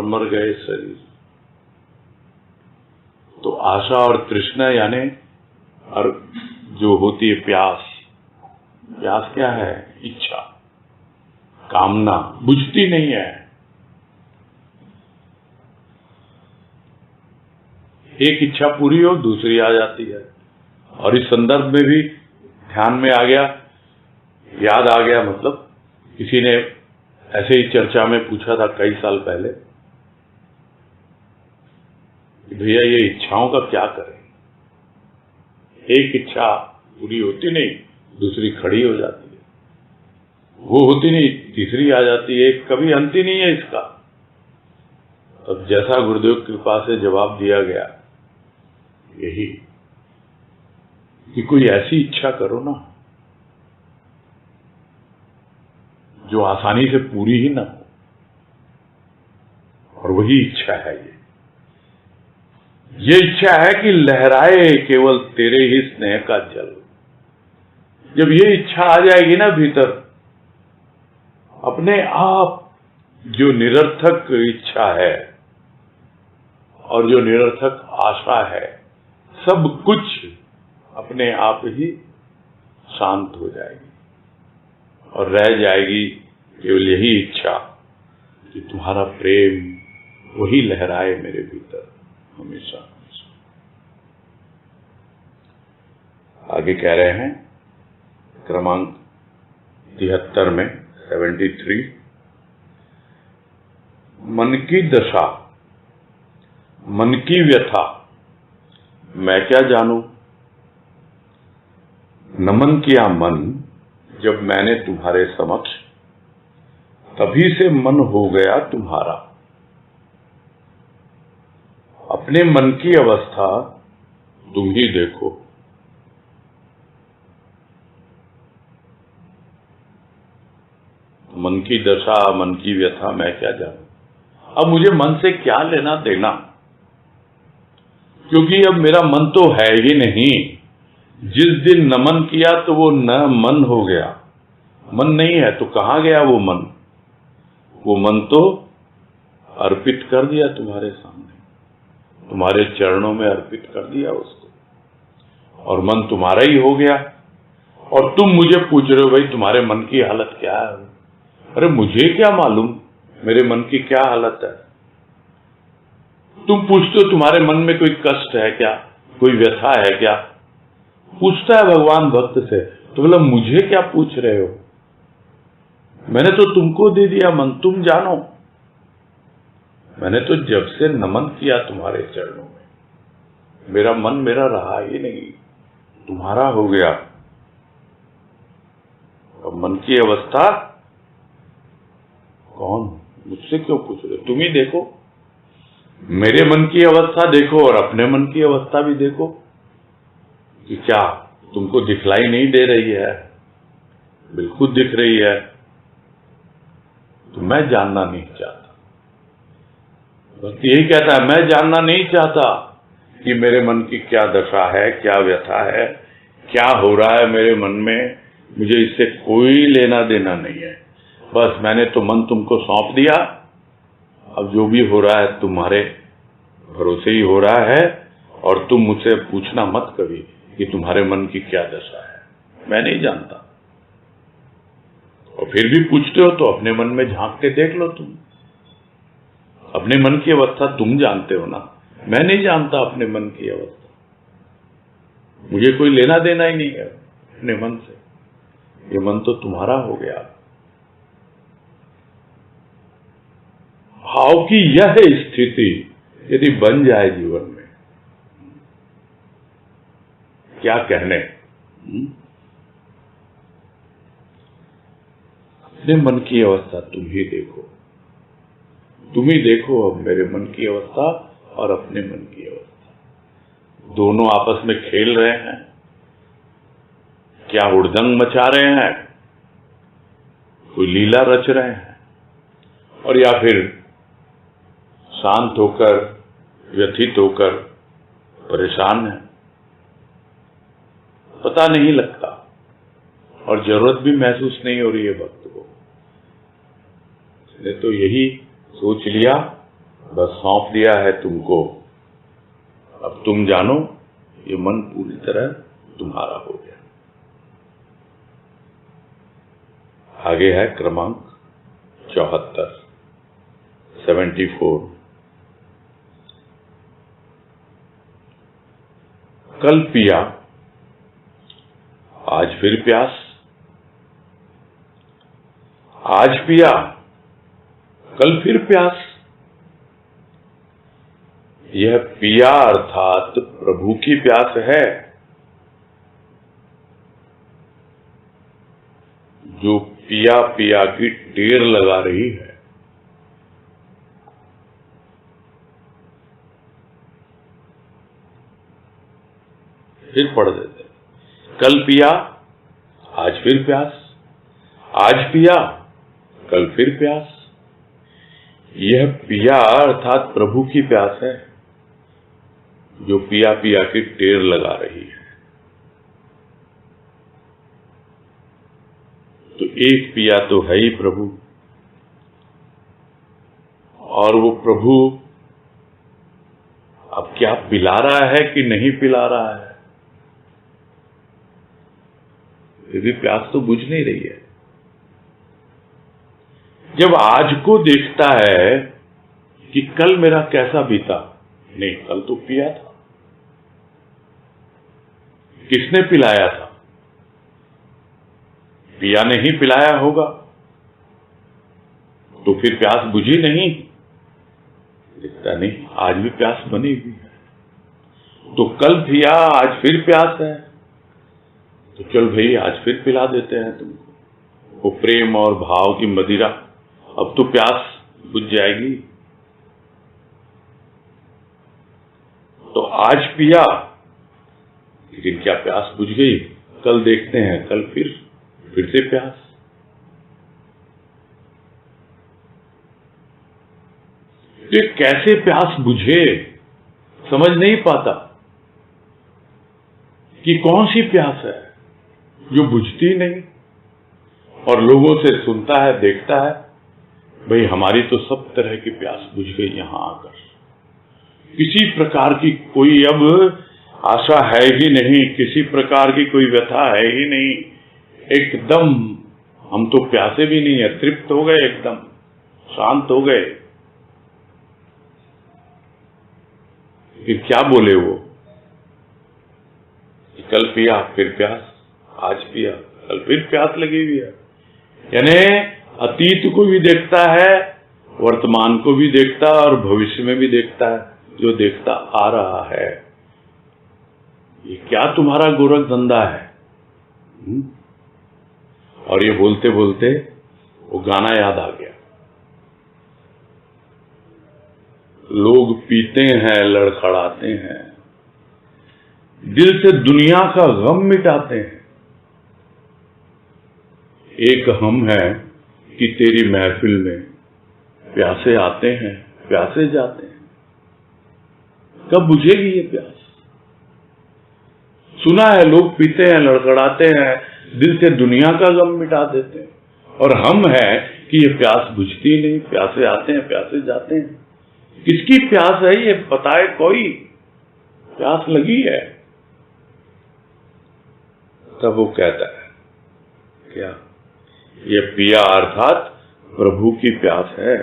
मर गए शरीर। तो आशा और तृष्णा यानी और जो होती है प्यास, प्यास क्या है? इच्छा, कामना बुझती नहीं है। एक इच्छा पूरी हो दूसरी आ जाती है। और इस संदर्भ में भी ध्यान में आ गया, याद आ गया, मतलब किसी ने ऐसे ही चर्चा में पूछा था कई साल पहले कि भैया ये इच्छाओं का क्या करें? एक इच्छा पूरी होती नहीं, दूसरी खड़ी हो जाती है, वो होती नहीं, तीसरी आ जाती है, कभी अंत ही नहीं है इसका। अब जैसा गुरुदेव की कृपा से जवाब दिया गया यही कि कोई ऐसी इच्छा करो ना जो आसानी से पूरी ही ना हो, और वही इच्छा है ये इच्छा है कि लहराए केवल तेरे ही स्नेह का जल। जब ये इच्छा आ जाएगी ना भीतर, अपने आप जो निरर्थक इच्छा है और जो निरर्थक आशा है, सब कुछ अपने आप ही शांत हो जाएगी और रह जाएगी केवल यही इच्छा कि तुम्हारा प्रेम वही लहराए मेरे भीतर हमेशा। आगे कह रहे हैं क्रमांक 73 में 73, मन की दशा, मन की व्यथा मैं क्या जानूं। नमन किया मन जब मैंने तुम्हारे समक्ष, तभी से मन हो गया तुम्हारा। अपने मन की अवस्था तुम ही देखो। मन की दशा, मन की व्यथा मैं क्या जानूं। अब मुझे मन से क्या लेना देना, क्योंकि अब मेरा मन तो है ही नहीं। जिस दिन नमन किया तो वो न मन हो गया, मन नहीं है तो कहां गया वो मन? वो मन तो अर्पित कर दिया तुम्हारे सामने, तुम्हारे चरणों में अर्पित कर दिया उसको, और मन तुम्हारा ही हो गया। और तुम मुझे पूछ रहे हो भाई तुम्हारे मन की हालत क्या है? अरे मुझे क्या मालूम मेरे मन की क्या हालत है? तुम पूछते हो तुम्हारे मन में कोई कष्ट है क्या, कोई व्यथा है क्या? पूछता है भगवान भक्त से, तो बोला मुझे क्या पूछ रहे हो? मैंने तो तुमको दे दिया मन, तुम जानो। मैंने तो जब से नमन किया तुम्हारे चरणों में, मेरा मन मेरा रहा ही नहीं, तुम्हारा हो गया। अब मन की अवस्था कौन? मुझसे क्यों पूछ रहे? तुम ही देखो, मेरे मन की अवस्था देखो और अपने मन की अवस्था भी देखो कि क्या तुमको दिखलाई नहीं दे रही है? बिल्कुल दिख रही है। तो मैं जानना नहीं चाहता, बस यही कहता है, मैं जानना नहीं चाहता कि मेरे मन की क्या दशा है, क्या व्यथा है, क्या हो रहा है मेरे मन में। मुझे इससे कोई लेना देना नहीं है। बस मैंने तो मन तुमको सौंप दिया, अब जो भी हो रहा है तुम्हारे भरोसे ही हो रहा है, और तुम मुझसे पूछना मत कभी कि तुम्हारे मन की क्या दशा है, मैं नहीं जानता। और फिर भी पूछते हो तो अपने मन में झांक के देख लो। तुम अपने मन की अवस्था तुम जानते हो ना, मैं नहीं जानता अपने मन की अवस्था। मुझे कोई लेना देना ही नहीं है अपने मन से, ये मन तो तुम्हारा हो गया। भाव की यह स्थिति यदि बन जाए जीवन में, क्या कहने। अपने मन की अवस्था तुम ही देखो, तुम ही देखो अब मेरे मन की अवस्था और अपने मन की अवस्था, दोनों आपस में खेल रहे हैं, क्या हुड़दंग मचा रहे हैं, कोई लीला रच रहे हैं, और या फिर शांत होकर व्यथित होकर परेशान है, पता नहीं लगता और जरूरत भी महसूस नहीं हो रही है भक्त को। इसने तो यही सोच लिया, बस सौंप दिया है तुमको, अब तुम जानो, ये मन पूरी तरह तुम्हारा हो गया। आगे है क्रमांक 74। कल पिया आज फिर प्यास, आज पिया कल फिर प्यास। यह पिया अर्थात प्रभु की प्यास है, जो पिया पिया की टेर लगा रही है। फिर पढ़ देते, कल पिया आज फिर प्यास, आज पिया कल फिर प्यास। यह पिया अर्थात प्रभु की प्यास है, जो पिया पिया की टेर लगा रही है। तो एक पिया तो है ही प्रभु, और वो प्रभु अब क्या पिला रहा है कि नहीं पिला रहा है, फिर भी प्यास तो बुझ नहीं रही है। जब आज को देखता है कि कल मेरा कैसा बीता, नहीं कल तो पिया था, किसने पिलाया था, पिया ने ही पिलाया होगा, तो फिर प्यास बुझी नहीं, दिखता नहीं, आज भी प्यास बनी हुई है। तो कल पिया आज फिर प्यास है, तो चल भाई आज फिर पिला देते हैं तुमको वो प्रेम और भाव की मदिरा, अब तो प्यास बुझ जाएगी। तो आज पिया, लेकिन क्या प्यास बुझ गई, कल देखते हैं, कल फिर से प्यास। ये कैसे प्यास बुझे समझ नहीं पाता कि कौन सी प्यास है जो बुझती नहीं, और लोगों से सुनता है, देखता है, भाई हमारी तो सब तरह की प्यास बुझ गई यहां आकर, किसी प्रकार की कोई अब आशा है ही नहीं, किसी प्रकार की कोई व्यथा है ही नहीं, एकदम हम तो प्यासे भी नहीं है, तृप्त हो गए, एकदम शांत हो गए। फिर क्या बोले वो, कल पिया फिर प्यास, आज पिया कल फिर प्यास लगी हुई है। यानी अतीत को भी देखता है, वर्तमान को भी देखता है और भविष्य में भी देखता है, जो देखता आ रहा है। ये क्या तुम्हारा गोरख धंधा है। और ये बोलते बोलते वो गाना याद आ गया, लोग पीते हैं लड़खड़ाते हैं, दिल से दुनिया का गम मिटाते हैं, एक हम हैं कि तेरी महफिल में प्यासे आते हैं प्यासे जाते हैं। कब बुझेगी ये प्यास। सुना है लोग पीते हैं लड़खड़ाते हैं, दिल से दुनिया का गम मिटा देते हैं, और हम हैं कि ये प्यास बुझती नहीं, प्यासे आते हैं प्यासे जाते हैं। किसकी प्यास है ये बताए कोई, प्यास लगी है। तब वो कहता है क्या, ये पिया अर्थात प्रभु की प्यास है,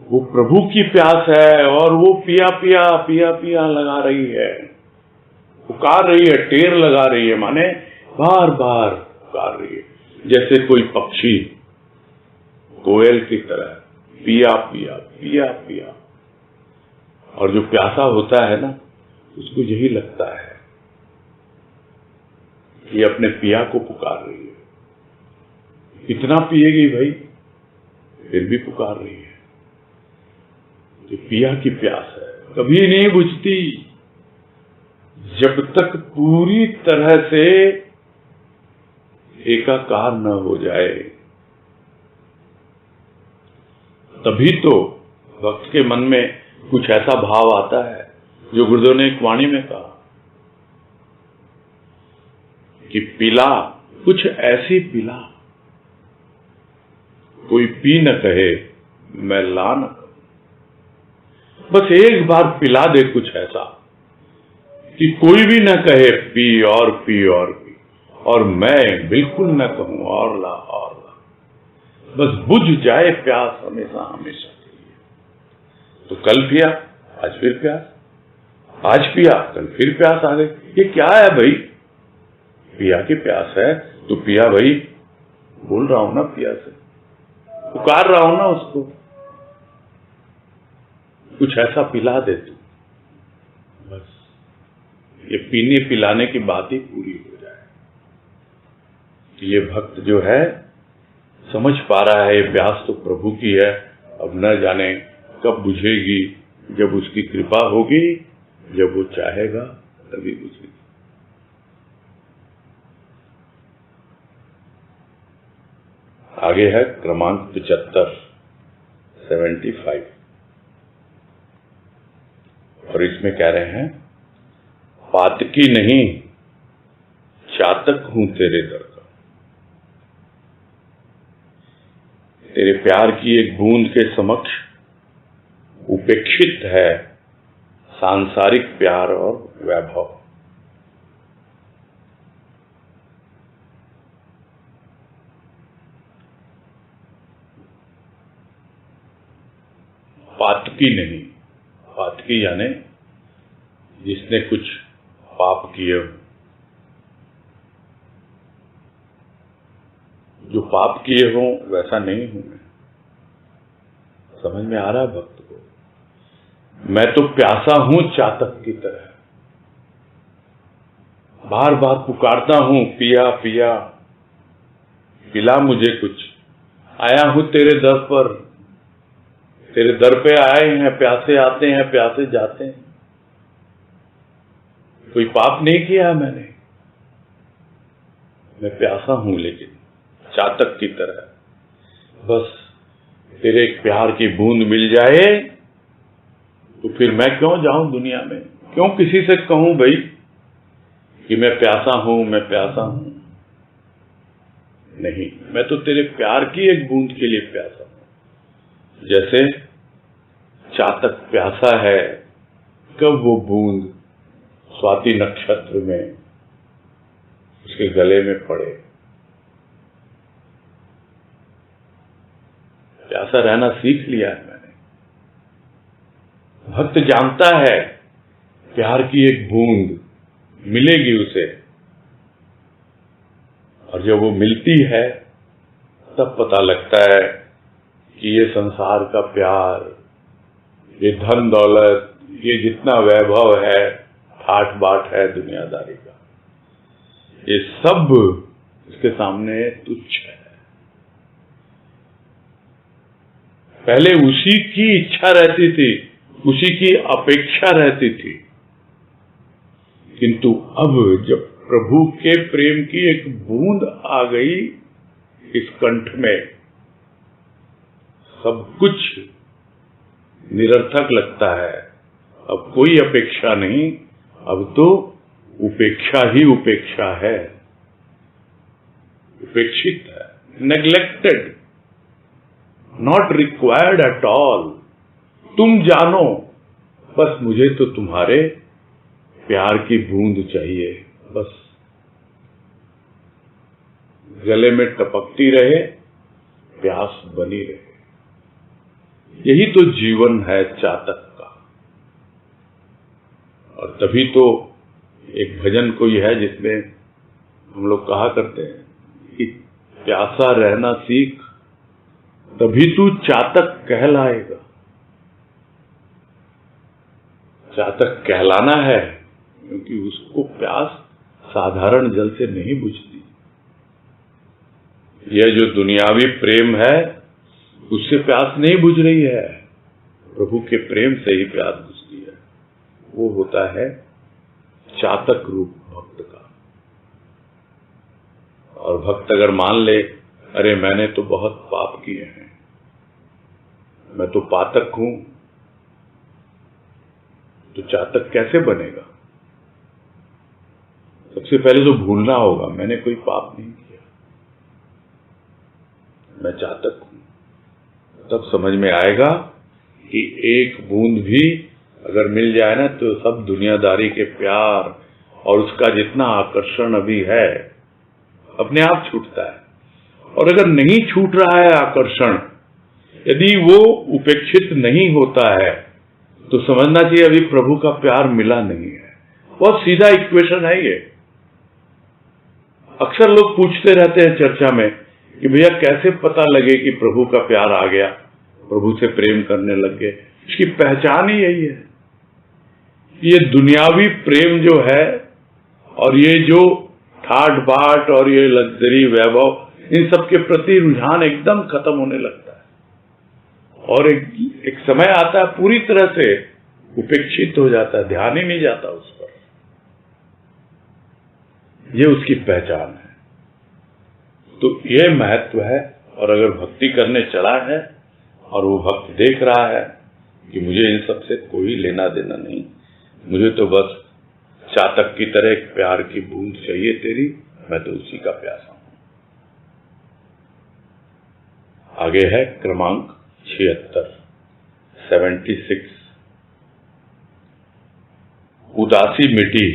वो प्रभु की प्यास है, और वो पिया पिया पिया पिया लगा रही है। पुकार रही है, टेर लगा रही है, माने बार बार पुकार रही है, जैसे कोई पक्षी कोयल की तरह, पिया पिया पिया पिया। और जो प्यासा होता है ना, उसको यही लगता है कि अपने पिया को पुकार रही है। कितना पिएगी भाई, फिर भी पुकार रही है। जो पिया की प्यास है कभी नहीं बुझती जब तक पूरी तरह से एकाकार न हो जाए। तभी तो भक्त के मन में कुछ ऐसा भाव आता है जो गुरुदेव ने एक वाणी में कहा कि पिला कुछ ऐसी पिला, कोई पी न कहे मैं ला न कहूं। बस एक बार पिला दे कुछ ऐसा कि कोई भी न कहे पी और पी और पी, और मैं बिल्कुल न कहूं और ला और ला। बस बुझ जाए प्यास हमेशा हमेशा के लिए। तो कल पिया, आज फिर प्यास, आज पिया, कल फिर प्यास आ गई। ये क्या है भाई? पिया की प्यास है तो पिया भाई, बोल रहा हूं ना पिया से, पुकार रहा हूं ना उसको, कुछ ऐसा पिला दे तू। बस ये पीने पिलाने की बात ही पूरी हो जाए। ये भक्त जो है समझ पा रहा है ये प्यास तो प्रभु की है, अब न जाने कब बुझेगी, जब उसकी कृपा होगी, जब वो चाहेगा तभी बुझेगी। आगे है क्रमांक 75 75, और इसमें कह रहे हैं, पातकी नहीं चातक हूं तेरे दर का। तेरे प्यार की एक बूंद के समक्ष उपेक्षित है सांसारिक प्यार और वैभव। पातकी नहीं, पातकी यानी जिसने कुछ पाप किए हो, जो पाप किए हो वैसा नहीं हूं मैं। समझ में आ रहा है भक्त को? मैं तो प्यासा हूं चातक की तरह, बार बार पुकारता हूं पिया पिया, पिला मुझे कुछ। आया हूं तेरे दर पर, तेरे दर पे आए हैं, प्यासे आते हैं प्यासे जाते हैं। कोई पाप नहीं किया मैंने, मैं प्यासा हूं लेकिन चातक की तरह। बस तेरे एक प्यार की बूंद मिल जाए तो फिर मैं क्यों जाऊं दुनिया में, क्यों किसी से कहूं भाई कि मैं प्यासा हूं मैं प्यासा हूं। नहीं, मैं तो तेरे प्यार की एक बूंद के लिए प्यासा हूं। जैसे चातक प्यासा है, कब वो बूंद स्वाति नक्षत्र में उसके गले में पड़े। प्यासा रहना सीख लिया है मैंने। भक्त जानता है प्यार की एक बूंद मिलेगी उसे, और जब वो मिलती है तब पता लगता है कि ये संसार का प्यार, ये धन दौलत, ये जितना वैभव है, ठाट बाट है दुनियादारी का, ये सब इसके सामने तुच्छ है। पहले उसी की इच्छा रहती थी, उसी की अपेक्षा रहती थी, किंतु अब जब प्रभु के प्रेम की एक बूंद आ गई इस कंठ में, सब कुछ निरर्थक लगता है। अब कोई अपेक्षा नहीं, अब तो उपेक्षा ही उपेक्षा है, उपेक्षित है, neglected, not required at all. तुम जानो, बस मुझे तो तुम्हारे प्यार की बूंद चाहिए, बस गले में टपकती रहे, प्यास बनी रहे। यही तो जीवन है चातक का। और तभी तो एक भजन कोई है जिसमें हम लोग कहा करते हैं कि प्यासा रहना सीख तभी तू चातक कहलाएगा। चातक कहलाना है क्योंकि उसको प्यास साधारण जल से नहीं बुझती। यह जो दुनियावी प्रेम है उससे प्यास नहीं बुझ रही है, प्रभु के प्रेम से ही प्यास बुझती है। वो होता है चातक रूप भक्त का। और भक्त अगर मान ले अरे मैंने तो बहुत पाप किए हैं, मैं तो पातक हूं, तो चातक कैसे बनेगा? सबसे पहले तो भूलना होगा मैंने कोई पाप नहीं किया, मैं चातक हूं। तब समझ में आएगा कि एक बूंद भी अगर मिल जाए ना तो सब दुनियादारी के प्यार और उसका जितना आकर्षण अभी है अपने आप छूटता है। और अगर नहीं छूट रहा है आकर्षण, यदि वो उपेक्षित नहीं होता है तो समझना चाहिए अभी प्रभु का प्यार मिला नहीं है। बहुत सीधा इक्वेशन है ये। अक्सर लोग पूछते रहते हैं चर्चा में कि भैया कैसे पता लगे कि प्रभु का प्यार आ गया, प्रभु से प्रेम करने लग गए। इसकी पहचान ही यही है। ये दुनियावी प्रेम जो है और ये जो ठाट बाट और ये लग्जरी वैभव, इन सब के प्रति रुझान एकदम खत्म होने लगता है और एक समय आता है पूरी तरह से उपेक्षित हो जाता है, ध्यान ही नहीं जाता उस पर। ये उसकी पहचान है। तो ये महत्व है। और अगर भक्ति करने चला है और वो भक्त देख रहा है कि मुझे इन सब से कोई लेना देना नहीं, मुझे तो बस चातक की तरह एक प्यार की बूंद चाहिए तेरी, मैं तो उसी का प्यासा हूं। आगे है क्रमांक 76। उदासी मिटी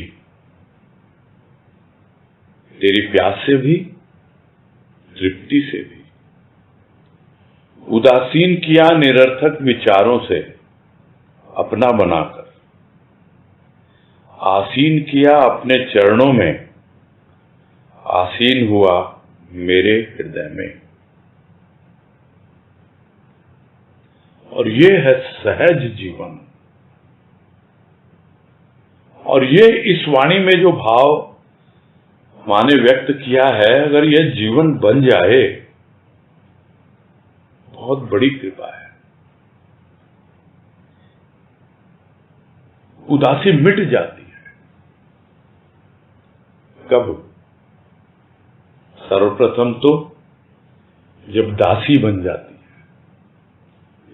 तेरी प्यास से भी तृप्ति से भी। उदासीन किया निरर्थक विचारों से अपना बनाकर, आसीन किया अपने चरणों में, आसीन हुआ मेरे हृदय में। और ये है सहज जीवन। और ये इस वाणी में जो भाव मां ने व्यक्त किया है, अगर यह जीवन बन जाए बहुत बड़ी कृपा है। उदासी मिट जाती है। कब? सर्वप्रथम तो जब दासी बन जाती है।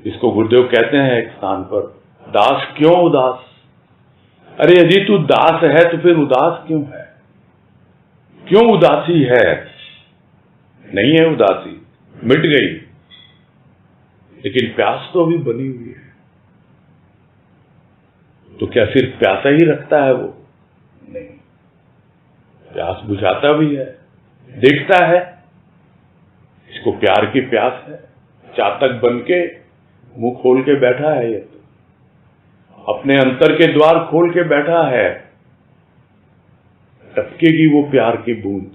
इसको गुरुदेव कहते हैं एक स्थान पर, दास क्यों उदास। अरे यदि तू दास है तो फिर उदास क्यों है? क्यों उदासी है? नहीं है उदासी, मिट गई, लेकिन प्यास तो अभी बनी हुई है। तो क्या सिर्फ प्यासा ही रखता है वो? नहीं, प्यास बुझाता भी है, देखता है इसको प्यार की प्यास है। चातक बन के मुंह खोल के बैठा है, ये तो अपने अंतर के द्वार खोल के बैठा है। टपकेगी वो प्यार की बूंद,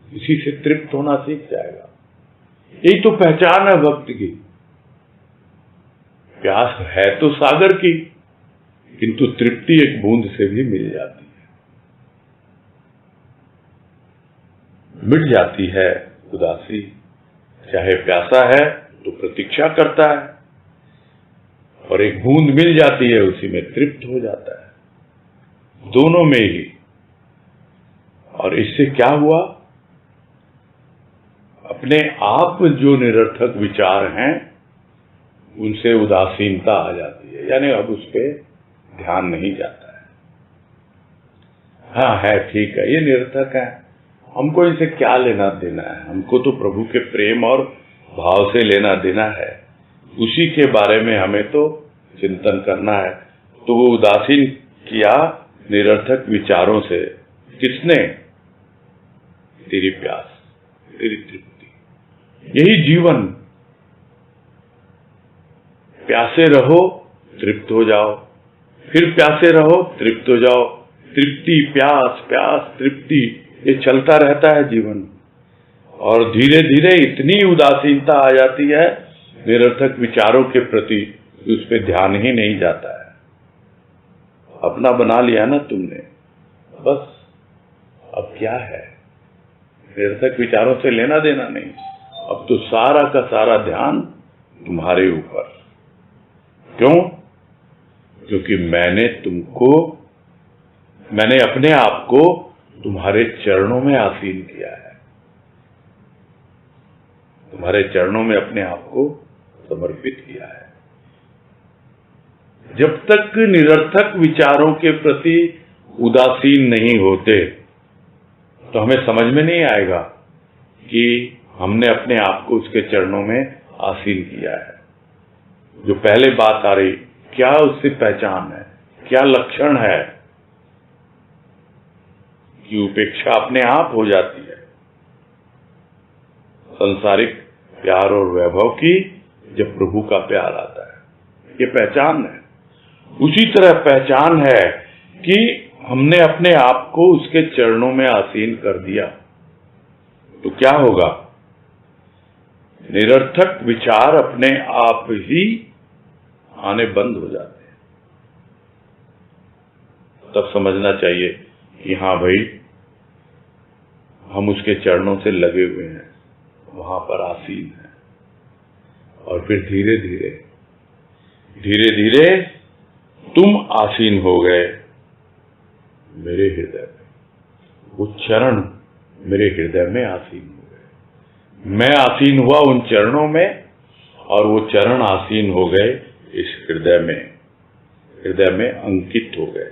इसी से तृप्त होना सीख जाएगा। यही तो पहचान है भक्त की। प्यास है तो सागर की, किंतु तृप्ति एक बूंद से भी मिल जाती है, मिट जाती है उदासी। चाहे प्यासा है तो प्रतीक्षा करता है, और एक बूंद मिल जाती है उसी में तृप्त हो जाता है, दोनों में ही। और इससे क्या हुआ? अपने आप जो निरर्थक विचार हैं उनसे उदासीनता आ जाती है, यानी अब उस पर ध्यान नहीं जाता है। हाँ है, ठीक है, ये निरर्थक है, हमको इनसे क्या लेना देना है? हमको तो प्रभु के प्रेम और भाव से लेना देना है, उसी के बारे में हमें तो चिंतन करना है। तो वो उदासीन किया निरर्थक विचारों से, किसने? तेरी प्यास, तेरी तृप्ति, यही जीवन। प्यासे रहो तृप्त हो जाओ, फिर प्यासे रहो तृप्त हो जाओ, तृप्ति, प्यास, प्यास, तृप्ति, ये चलता रहता है जीवन। और धीरे धीरे इतनी उदासीनता आ जाती है निरर्थक विचारों के प्रति, उस पर ध्यान ही नहीं जाता है। अपना बना लिया ना तुमने, बस अब क्या है, निरर्थक विचारों से लेना देना नहीं। अब तो सारा का सारा ध्यान तुम्हारे ऊपर। क्यों? क्योंकि मैंने अपने आप को तुम्हारे चरणों में आसीन किया है, तुम्हारे चरणों में अपने आप को समर्पित किया है। जब तक निरर्थक विचारों के प्रति उदासीन नहीं होते तो हमें समझ में नहीं आएगा कि हमने अपने आप को उसके चरणों में आसीन किया है। जो पहले बात आ रही, क्या उससे पहचान है, क्या लक्षण है कि उपेक्षा अपने आप हो जाती है संसारिक प्यार और वैभव की, जब प्रभु का प्यार आता है। ये पहचान है। उसी तरह पहचान है कि हमने अपने आप को उसके चरणों में आसीन कर दिया तो क्या होगा, निरर्थक विचार अपने आप ही आने बंद हो जाते हैं। तब समझना चाहिए कि हाँ भाई, हम उसके चरणों से लगे हुए हैं, वहां पर आसीन है। और फिर धीरे धीरे तुम आसीन हो गए मेरे हृदय में, वो चरण मेरे हृदय में आसीन हो गए। मैं आसीन हुआ उन चरणों में और वो चरण आसीन हो गए इस हृदय में अंकित हो गए।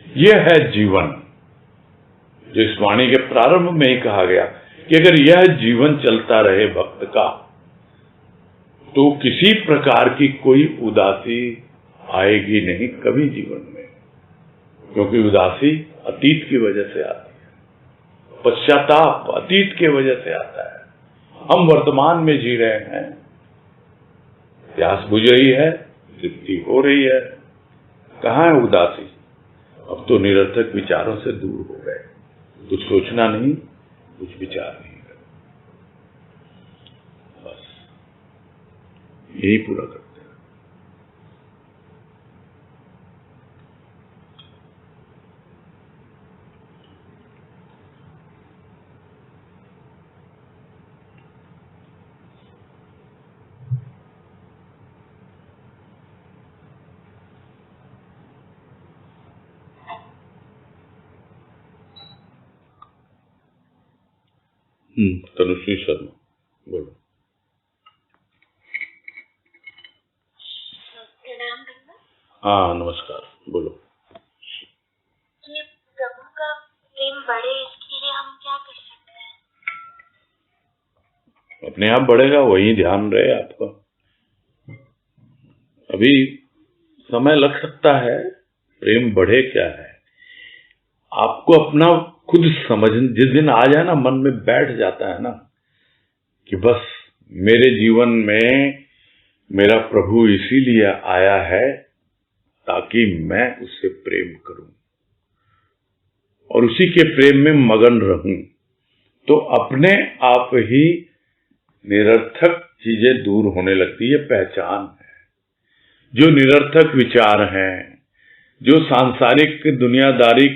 यह है जीवन, जो इस वाणी के प्रारंभ में ही कहा गया कि अगर यह जीवन चलता रहे भक्त का तो किसी प्रकार की कोई उदासी आएगी नहीं कभी जीवन में, क्योंकि उदासी अतीत की वजह से आती है, पश्चाताप अतीत की वजह से आता है। हम वर्तमान में जी रहे हैं, प्यास बुझ रही है, तृप्ति हो रही है, कहाँ है उदासी? अब तो निरर्थक विचारों से दूर हो गए, कुछ सोचना नहीं, कुछ विचार नहीं करना, बस यही पूरा करते हैं। तनुश्री शर्मा, बोलो। हाँ नमस्कार, बोलो। ये प्रभु का प्रेम बढ़े, इसके लिए हम क्या कर सकते हैं? अपने आप बढ़ेगा, वही ध्यान रहे आपका। अभी समय लग सकता है, प्रेम बढ़े क्या है आपको अपना खुद समझ, जिस दिन आ जाए ना, मन में बैठ जाता है ना कि बस मेरे जीवन में मेरा प्रभु इसीलिए आया है ताकि मैं उससे प्रेम करूं और उसी के प्रेम में मगन रहूं, तो अपने आप ही निरर्थक चीजें दूर होने लगती है। पहचान है जो निरर्थक विचार हैं, जो सांसारिक दुनियादारी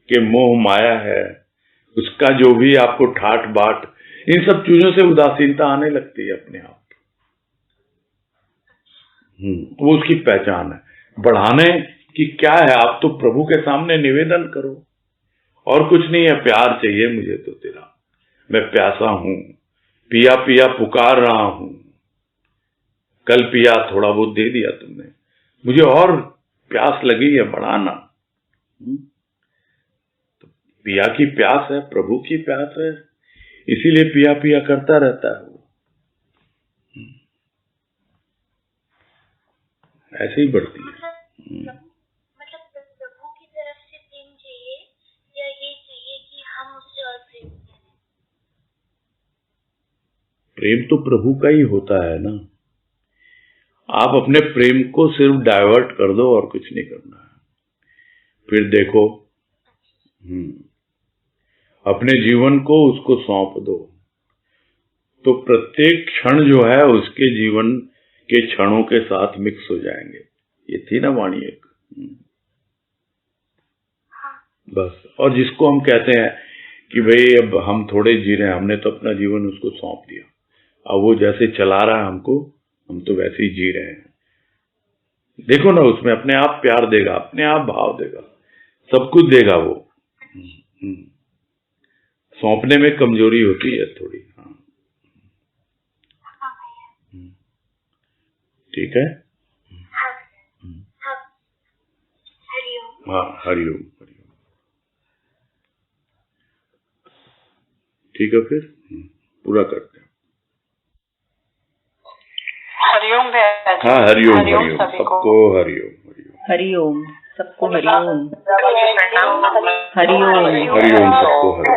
के मोह माया है, उसका जो भी आपको ठाट बाट, इन सब चीजों से उदासीनता आने लगती है अपने आप। वो उसकी पहचान है। बढ़ाने की क्या है, आप तो प्रभु के सामने निवेदन करो, और कुछ नहीं है, प्यार चाहिए मुझे तो तेरा, मैं प्यासा हूं, पिया पिया पुकार रहा हूं, कल पिया थोड़ा बहुत दे दिया तुमने, मुझे और प्यास लगी है, बढ़ाना। तो पिया की प्यास है, प्रभु की प्यास है, इसीलिए पिया पिया करता रहता है वो। ऐसे ही बढ़ती है। मतलब प्रभु की तरफ से प्रेम चाहिए या ये चाहिए कि हम उससे और प्रेम करें? प्रेम तो प्रभु का ही होता है ना। आप अपने प्रेम को सिर्फ डाइवर्ट कर दो और कुछ नहीं करना है। फिर देखो। अपने जीवन को उसको सौंप दो, तो प्रत्येक क्षण जो है उसके जीवन के क्षणों के साथ मिक्स हो जाएंगे। ये थी ना वाणी एक। बस। और जिसको हम कहते हैं कि भाई अब हम थोड़े जी रहे हैं, हमने तो अपना जीवन उसको सौंप दिया, अब वो जैसे चला रहा है हमको, हम तो वैसे ही जी रहे हैं। देखो ना, उसमें अपने आप प्यार देगा, अपने आप भाव देगा, सब कुछ देगा वो। सौंपने में कमजोरी होती है थोड़ी। हाँ, ठीक है। हाँ, हरिओम हरिओम। ठीक है, फिर पूरा करते हैं। हरिओम भैया जी। हाँ, हरिओम हरिओम, सभी को। सबको हरिओम हरिओम। हरिओम, सबको हरिओम। प्रणाम। हरिओम। हरिओम, सबको हरिओम।